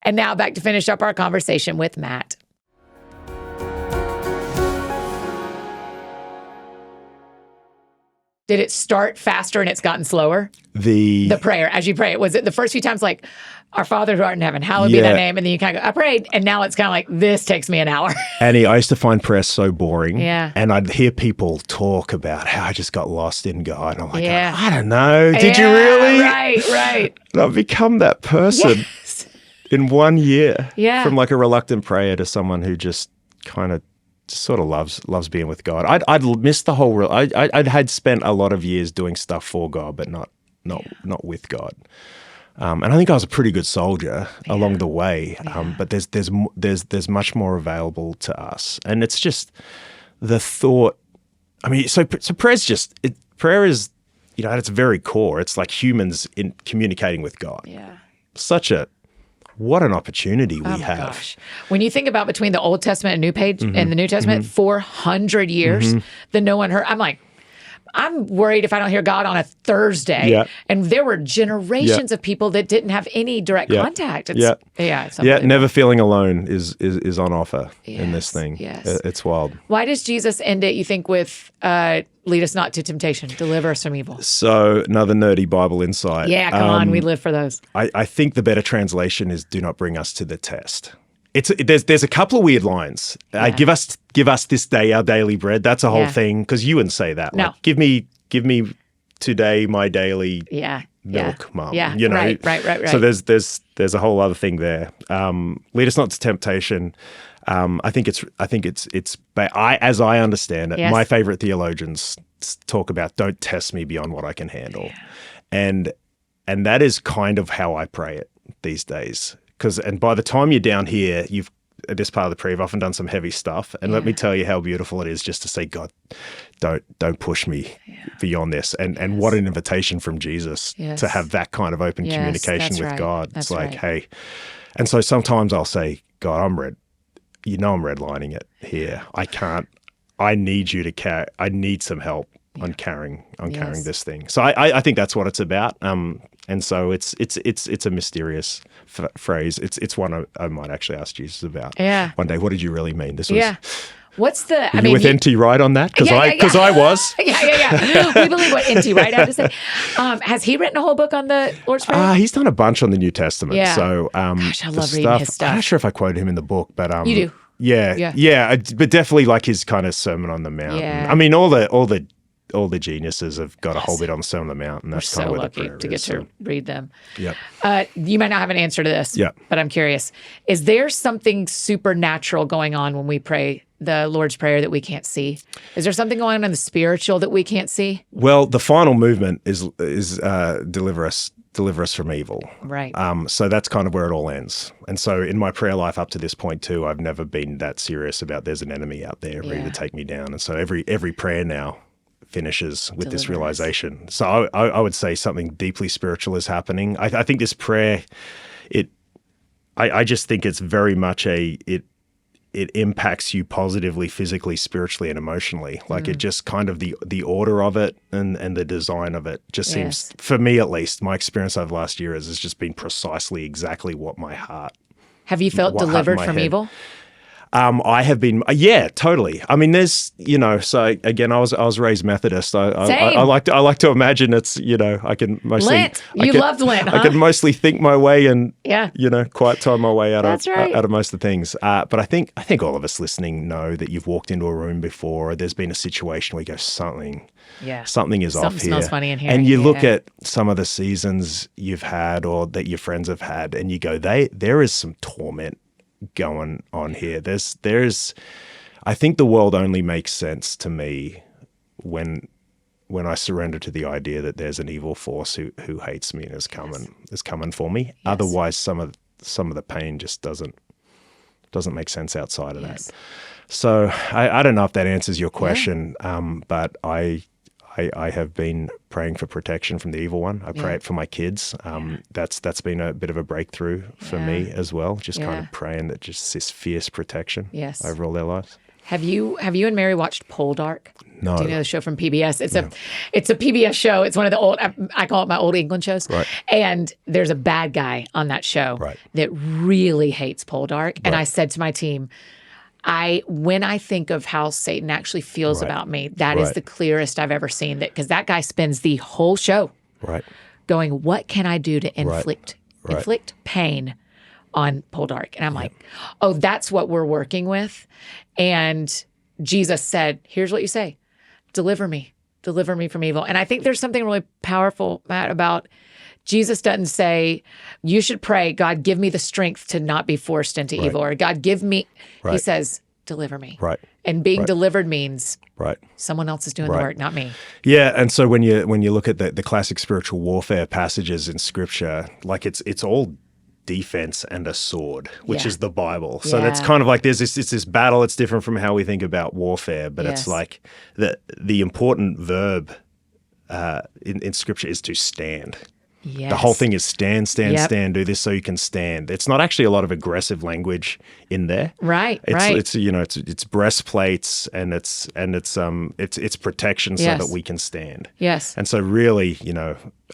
And now back to finish up our conversation with Matt. Did it start faster and it's gotten slower? The prayer, as you pray, was it the first few times like, Our Father who art in heaven, hallowed be thy name, and then you kind of go, I prayed, and now it's kind of like, this takes me an hour. Annie, I used to find prayer so boring. Yeah. And I'd hear people talk about how I just got lost in God. And I'm like, I don't know. Did you really? Right. And I've become that person in 1 year. Yeah. From like a reluctant prayer to someone who just kind of sort of loves being with God. I'd missed the whole real. I'd had spent a lot of years doing stuff for God, but not with God. And I think I was a pretty good soldier along the way. But there's much more available to us, and it's just the thought. I mean, so prayer is, at its very core, it's like humans in communicating with God. Yeah. What an opportunity we have. Gosh. When you think about between the Old Testament and New and the New Testament, 400 years that no one heard. I'm worried if I don't hear God on a Thursday. Yeah. And there were generations of people that didn't have any direct contact. It's Never feeling alone is on offer in this thing. Yes. It's wild. Why does Jesus end it, you think, with lead us not to temptation, deliver us from evil? So another nerdy Bible insight. Yeah, come on, we live for those. I think the better translation is do not bring us to the test. There's a couple of weird lines. Give us this day our daily bread. That's a whole thing, because you wouldn't say that. No. Like, give me today my daily milk, Mum. Yeah. Right. So there's a whole other thing there. Lead us not to temptation. I think it's as I understand it, my favorite theologians talk about don't test me beyond what I can handle, and that is kind of how I pray it these days. And by the time you're down here, at this part of the prayer, you've often done some heavy stuff. And let me tell you how beautiful it is just to say, God, don't push me beyond this. And what an invitation from Jesus to have that kind of open communication with God. It's like, hey. And so sometimes I'll say, God, I'm redlining it here. I need you to carry, I need some help on carrying this thing. So I think that's what it's about. And so it's a mysterious phrase. It's one I might actually ask Jesus about one day. What did you really mean? This was. What's the? Were you with N.T. Wright on that? Because I was. We believe what N.T. Wright had to say. Has he written a whole book on the Lord's Prayer? He's done a bunch on the New Testament. Yeah. So, gosh, I love reading his stuff. I'm not sure if I quoted him in the book, but you do. Yeah. But definitely like his kind of Sermon on the Mount. Yeah. I mean, all the geniuses have got a whole bit on the Sermon on the Mount, and that's kind of where the prayer to get to read them. Yep. You might not have an answer to this. Yep. But I'm curious: is there something supernatural going on when we pray the Lord's Prayer that we can't see? Is there something going on in the spiritual that we can't see? Well, the final movement is deliver us from evil. Right. So that's kind of where it all ends. And so in my prayer life up to this point too, I've never been that serious about there's an enemy out there ready to take me down. And so every prayer now finishes with this realization. So I would say something deeply spiritual is happening. I think this prayer, I just think it's very much it impacts you positively, physically, spiritually, and emotionally. Like it just kind of the order of it and the design of it just seems, for me at least, my experience over the last year has just been precisely exactly what my heart. Have you felt delivered from evil? I have been, totally. I mean, there's, so again, I was raised Methodist. I like to imagine it's, I can mostly Lent. Loved Lent, huh? I can mostly think my way and quiet time my way out of most of the things. But I think all of us listening know that you've walked into a room before, or there's been a situation where you go, something is off here. Smells funny in here. And you look at some of the seasons you've had or that your friends have had, and you go, there is some torment going on here. There's I think the world only makes sense to me when I surrender to the idea that there's an evil force who hates me and is coming for me. Yes. Otherwise some of the pain just doesn't make sense outside of that. So I don't know if that answers your question, but I have been praying for protection from the evil one. I pray it for my kids. That's been a bit of a breakthrough for me as well. Just kind of praying that just this fierce protection over all their lives. Have you and Mary watched Poldark? No. Do you know the show from PBS? It's a PBS show. It's one of the old, I call it my old England shows. Right. And there's a bad guy on that show that really hates Poldark. And I said to my team, when I think of how Satan actually feels about me, that is the clearest I've ever seen. Because that guy spends the whole show going, what can I do to inflict pain on Poldark? And I'm like, oh, that's what we're working with. And Jesus said, here's what you say, deliver me from evil. And I think there's something really powerful, Matt, about Jesus doesn't say, you should pray, God, give me the strength to not be forced into evil, or God, give me, he says, deliver me. Right. And being delivered means someone else is doing the work, not me. Yeah, and so when you look at the classic spiritual warfare passages in Scripture, like it's all defense and a sword, which is the Bible. So that's kind of like it's this battle. It's different from how we think about warfare, but it's like the important verb in Scripture is to stand. Yes. The whole thing is stand, do this so you can stand. It's not actually a lot of aggressive language in there. Right. It's breastplates and it's protection so that we can stand. Yes. And so really,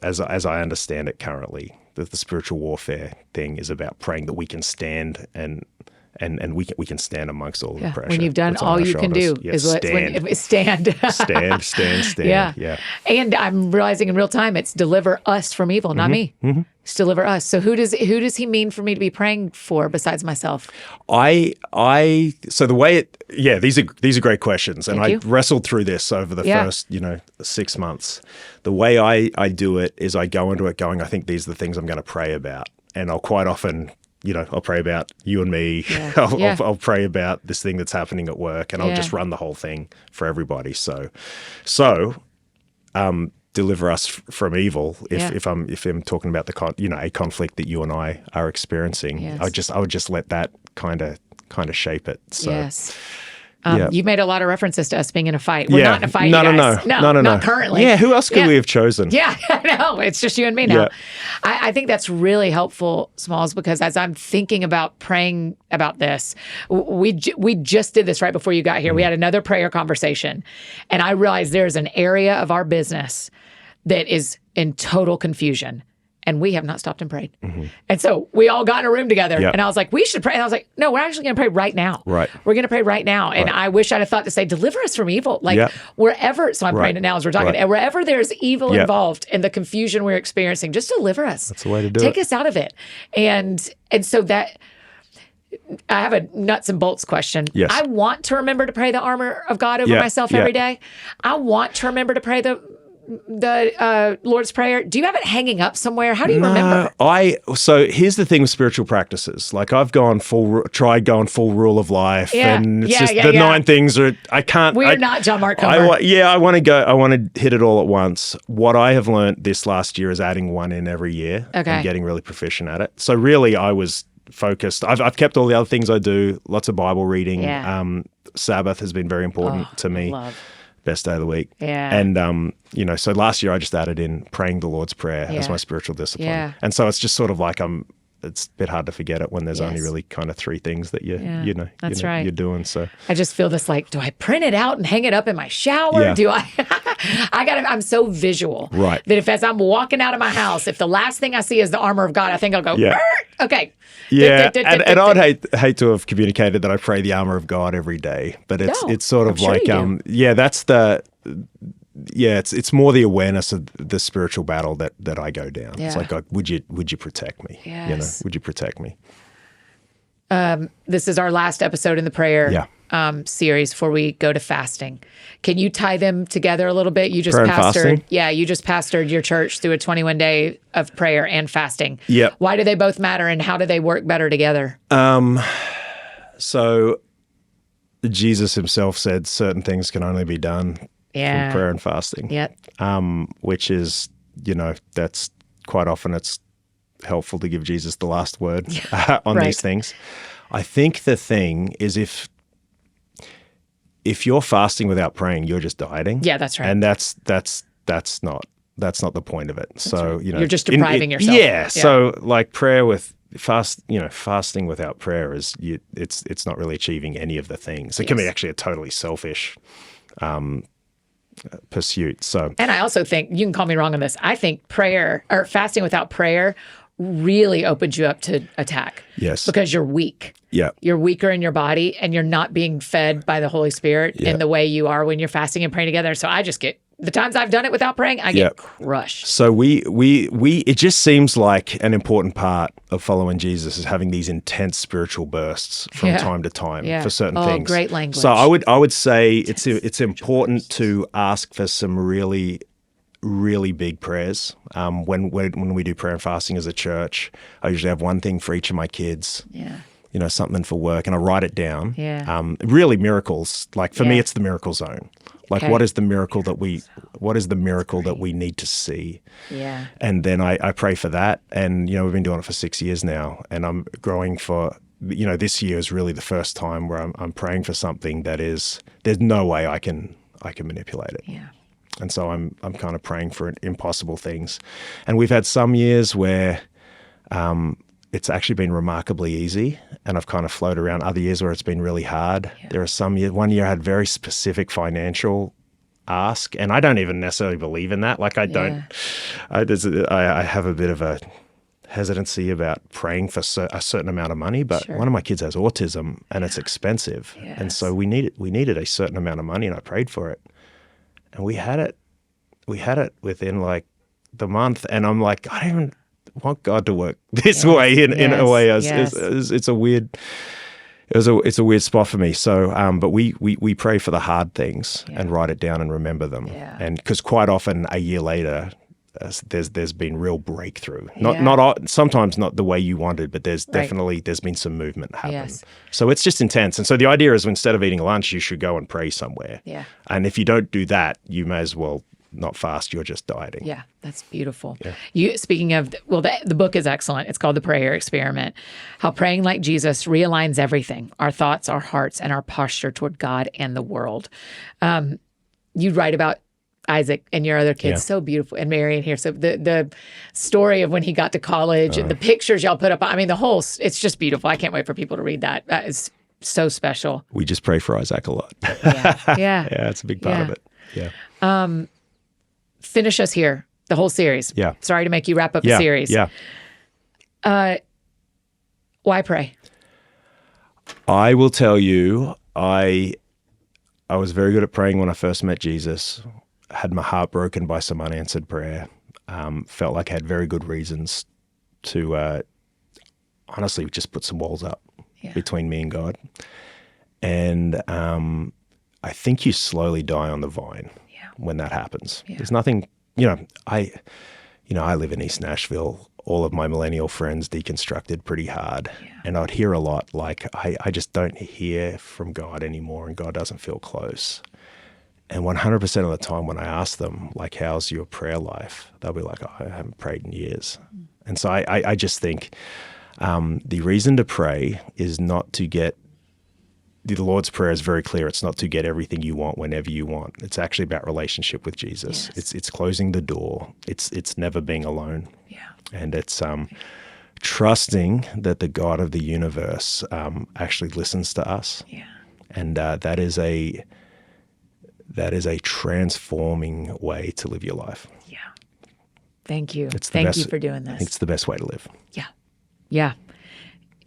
as I understand it currently, the spiritual warfare thing is about praying that we can stand and we can stand amongst all the pressure. When you've done all you can do is stand. Stand. Yeah. And I'm realizing in real time, it's deliver us from evil, not me. Mm-hmm. It's deliver us. So who does he mean for me to be praying for besides myself? So the way these are great questions. And I wrestled through this over the first, 6 months. The way I do it is I go into it going, I think these are the things I'm going to pray about. And I'll quite often I'll pray about you and me. Yeah. I'll pray about this thing that's happening at work, and I'll just run the whole thing for everybody. So, deliver us from evil. If I'm talking about a conflict that you and I are experiencing, I would just let that kind of shape it. So. Yes. You've made a lot of references to us being in a fight. We're not in a fight, No. Not currently. Yeah, who else could we have chosen? Yeah, no, it's just you and me now. Yeah. I think that's really helpful, Smalls, because as I'm thinking about praying about this, we just did this right before you got here. We had another prayer conversation, and I realized there's an area of our business that is in total confusion. and we have not stopped and prayed. And so we all got in a room together, and I was like, we should pray. And I was like, no, we're actually going to pray right now. Right. We're going to pray right now. And I wish I'd have thought to say, deliver us from evil. Like wherever, so I'm praying it now as we're talking, and wherever there's evil involved in the confusion we're experiencing, just deliver us. That's the way to do Take us out of it. And so that, I have a nuts and bolts question. Yes. I want to remember to pray the armor of God over myself every day. I want to remember to pray the Lord's Prayer. Do you have it hanging up somewhere? How do you remember? So here's the thing with spiritual practices. Like I've tried going full rule of life, and it's just the 9 things are, I can't. We're not John Mark Comer. I want to hit it all at once. What I have learned this last year is adding one in every year and getting really proficient at it. So really I was focused. I've kept all the other things I do, lots of Bible reading. Sabbath has been very important to me. Best day of the week. And, so last year I just added in praying the Lord's Prayer as my spiritual discipline. And so it's just sort of like it's a bit hard to forget it when there's only really kind of 3 things that you're doing. So I just feel this like, do I print it out and hang it up in my shower? Do I? I'm so visual that if as I'm walking out of my house, if the last thing I see is the armor of God, I think I'll go, okay. Yeah, and I would hate to have communicated that I pray the armor of God every day, but it's sort of like that's the it's more the awareness of the spiritual battle that I go down. It's like, God, would you protect me? Would you protect me? This is our last episode in the prayer series before we go to fasting. Can you tie them together a little bit? You just pastored your church through a 21-day of prayer and fasting. Why do they both matter, and how do they work better together? So Jesus himself said certain things can only be done from prayer and fasting. Which is, that's quite often it's helpful to give Jesus the last word on these things. I think the thing is if you're fasting without praying, you're just dieting. Yeah, that's right. And that's not the point of it. That's so, right. You're just depriving yourself. So like prayer with fasting without prayer is it's not really achieving any of the things. It can be actually a totally selfish pursuit. So, and I also think, you can call me wrong on this, I think prayer or fasting without prayer really opens you up to attack. Yes. Because you're weak. Yeah. You're weaker in your body, and you're not being fed by the Holy Spirit in the way you are when you're fasting and praying together. So I just get, the times I've done it without praying, I get crushed. So it just seems like an important part of following Jesus is having these intense spiritual bursts from time to time for certain things. Great language. So I would say it's important to ask for some really, really big prayers. When we do prayer and fasting as a church, I usually have one thing for each of my kids. Something for work, and I write it down. Really miracles. Like for me, it's the miracle zone. Like what is the miracle that we need to see? And then I pray for that. And, we've been doing it for 6 years now, and I'm growing for, this year is really the first time where I'm praying for something that there's no way I can manipulate it. And so I'm kind of praying for impossible things. And we've had some years where it's actually been remarkably easy, and I've kind of floated around. Other years where it's been really hard. There are some years, one year I had very specific financial ask, and I don't even necessarily believe in that. Like I have a bit of a hesitancy about praying for a certain amount of money, but one of my kids has autism, and it's expensive. And so we needed a certain amount of money, and I prayed for it. And we had it within like the month, and I'm like, I don't even want God to work this way in a way. It's a weird spot for me. So, but we pray for the hard things and write it down and remember them. And because quite often a year later, there's been real breakthrough. Not sometimes not the way you wanted, but there's been some movement happen. So it's just intense. And so the idea is, instead of eating lunch, you should go and pray somewhere. And if you don't do that, you may as well not fast. You're just dieting. Yeah, that's beautiful. Speaking of, the book is excellent. It's called The Prayer Experiment. How praying like Jesus realigns everything: our thoughts, our hearts, and our posture toward God and the world. You write about Isaac and your other kids so beautiful, and Marion here. So the story of when he got to college, the pictures y'all put up, I mean, it's just beautiful. I can't wait for people to read that. That is so special. We just pray for Isaac a lot. Yeah, it's a big part of it. Finish us here. The whole series. Yeah. Sorry to make you wrap up the series. Yeah. Why pray? I will tell you, I was very good at praying when I first met Jesus. Had my heart broken by some unanswered prayer. Felt like I had very good reasons to honestly just put some walls up between me and God. And I think you slowly die on the vine when that happens. There's nothing, I live in East Nashville. All of my millennial friends deconstructed pretty hard. And I'd hear a lot like, I just don't hear from God anymore and God doesn't feel close. And 100% of the time when I ask them, like, how's your prayer life? They'll be like, oh, I haven't prayed in years. And so I just think the reason to pray is not to get, the Lord's Prayer is very clear. It's not to get everything you want whenever you want. It's actually about relationship with Jesus. It's closing the door. It's never being alone. And it's trusting that the God of the universe actually listens to us. And that is a transforming way to live your life. Thank you. Thank you for doing this. I think it's the best way to live. Yeah.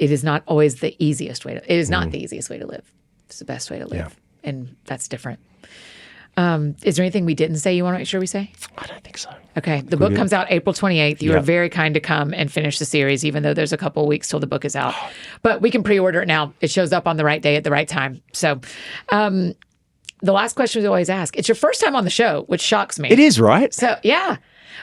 It is not always the easiest way to, it is not the easiest way to live. It's the best way to live. And that's different. Is there anything we didn't say you want to make sure we say? I don't think so. Okay. The book comes out April 28th. You were very kind to come and finish the series, even though there's a couple of weeks till the book is out. But we can pre-order it now. It shows up on the right day at the right time. So the last question we always ask, it's your first time on the show, which shocks me. It is, right? So,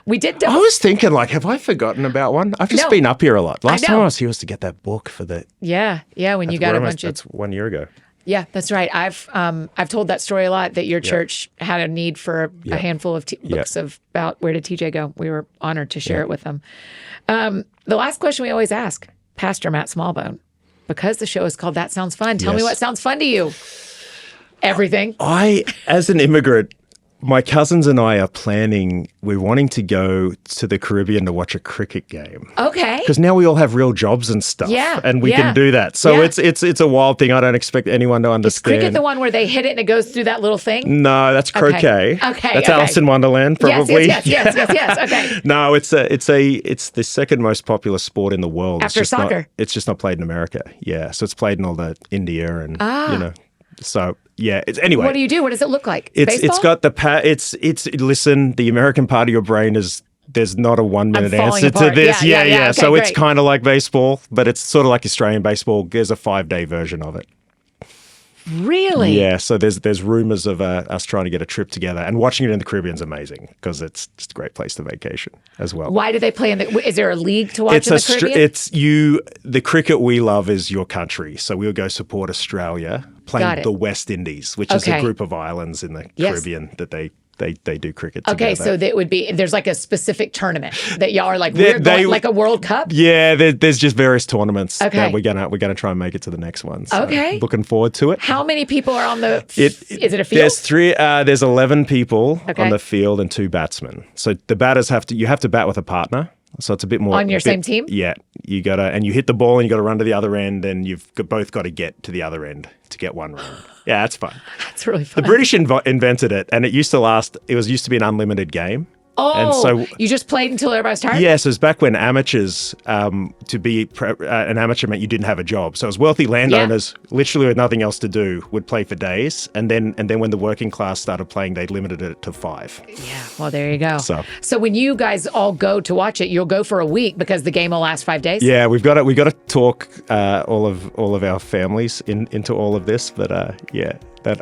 we did. I was thinking, like, have I forgotten about one? I've just been up here a lot. Last time I was here was to get that book for the... when you got a bunch of... That's 1 year ago. Yeah, that's right. I've told that story a lot, that your church had a need for a handful of books about where did TJ go. We were honored to share it with them. The last question we always ask, Pastor Matt Smallbone, because the show is called That Sounds Fun. Tell me what sounds fun to you. Everything. As an immigrant, my cousins and I are planning, we're wanting to go to the Caribbean to watch a cricket game. Okay. Because now we all have real jobs and stuff. And we can do that. So it's a wild thing. I don't expect anyone to understand. Is cricket the one where they hit it and it goes through that little thing? No, that's croquet. Okay. That's Alice in Wonderland, probably. Yes. Okay. No, it's the second most popular sport in the world. After soccer. It's just not played in America. Yeah. So it's played in all the India and, So anyway. What do you do? What does it look like? It's got the listen, the American part of your brain is, there's not a 1 minute answer to this. Okay, so great. it's kind of like baseball, but it's sort of like Australian baseball. There's a 5-day version of it. Really? Yeah. So there's rumors of us trying to get a trip together, and watching it in the Caribbean is amazing because it's just a great place to vacation as well. Why do they play is there a league to watch in the Caribbean? The cricket we love is your country. So we'll go support Australia playing the West Indies, which is a group of islands in the Caribbean that they do cricket together. Okay, so that would be, there's like a specific tournament that y'all are like, we're going, like a World Cup? Yeah, there's just various tournaments that we're gonna try and make it to the next one. So looking forward to it. How many people are on the, is it a field? There's 11 people on the field and 2 batsmen. So the batters you have to bat with a partner. So it's a bit more... On your same team? Yeah. You hit the ball and you got to run to the other end, and you've both got to get to the other end to get one run. Yeah, that's fun. That's really fun. The British invented it, and it used to be an unlimited game. Oh, and so, you just played until everybody's tired? Yeah, so it was back when amateurs, to be an amateur meant you didn't have a job. So it was wealthy landowners, literally with nothing else to do, would play for days. And then when the working class started playing, they limited it to 5. Yeah, well, there you go. So when you guys all go to watch it, you'll go for a week because the game will last 5 days? Yeah, we've got to talk all of our families into all of this. But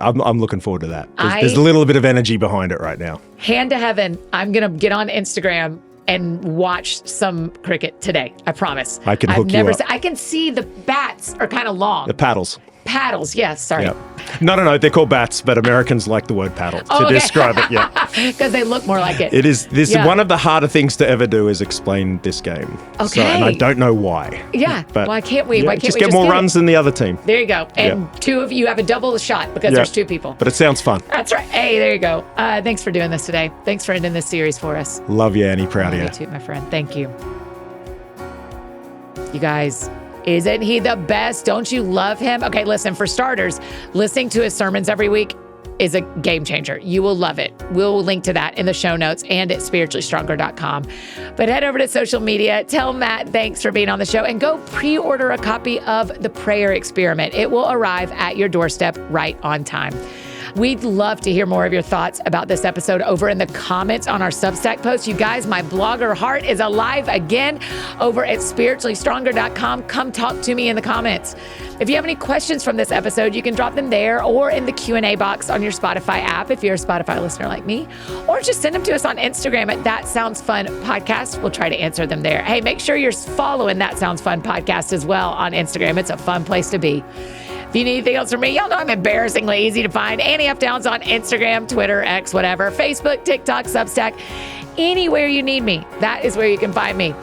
I'm looking forward to that. There's a little bit of energy behind it right now. Hand to heaven, I'm going to get on Instagram and watch some cricket today. I promise. I can hook you up. I can see the bats are kind of long. The paddles. Paddles, yes, sorry. Yep. No, they're called bats, but Americans like the word paddle to describe it, Because they look more like it. It is, one of the harder things to ever do is explain this game. Okay. And I don't know why. Yeah, but why can't we? Why can't just we get more runs than the other team? There you go. And 2 of you have a double shot because there's 2 people. But it sounds fun. That's right. Hey, there you go. Thanks for doing this today. Thanks for ending this series for us. Love you, Annie. Proud of you. You too, my friend. Thank you. You guys, isn't he the best? Don't you love him? Okay, listen, for starters, listening to his sermons every week is a game changer. You will love it. We'll link to that in the show notes and at spirituallystronger.com. But head over to social media, tell Matt thanks for being on the show, and go pre-order a copy of The Prayer Experiment. It will arrive at your doorstep right on time. We'd love to hear more of your thoughts about this episode over in the comments on our Substack post. You guys, my blogger heart is alive again over at spirituallystronger.com. Come talk to me in the comments. If you have any questions from this episode, you can drop them there or in the Q&A box on your Spotify app if you're a Spotify listener like me, or just send them to us on Instagram at That Sounds Fun Podcast. We'll try to answer them there. Hey, make sure you're following That Sounds Fun Podcast as well on Instagram. It's a fun place to be. If you need anything else from me, y'all know I'm embarrassingly easy to find. Annie F. Downs on Instagram, Twitter, X, whatever, Facebook, TikTok, Substack, anywhere you need me. That is where you can find me.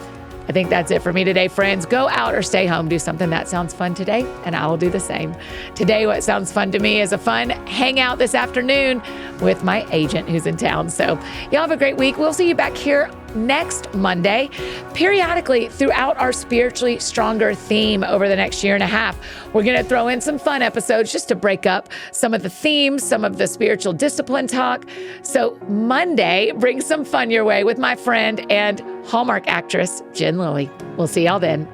I think that's it for me today, friends. Go out or stay home. Do something that sounds fun today, and I will do the same. Today, what sounds fun to me is a fun hangout this afternoon with my agent who's in town. So y'all have a great week. We'll see you back here next Monday. Periodically throughout our Spiritually Stronger theme over the next year and a half, we're going to throw in some fun episodes just to break up some of the themes, some of the spiritual discipline talk. So Monday, bring some fun your way with my friend and Hallmark actress, Jen Lilly. We'll see y'all then.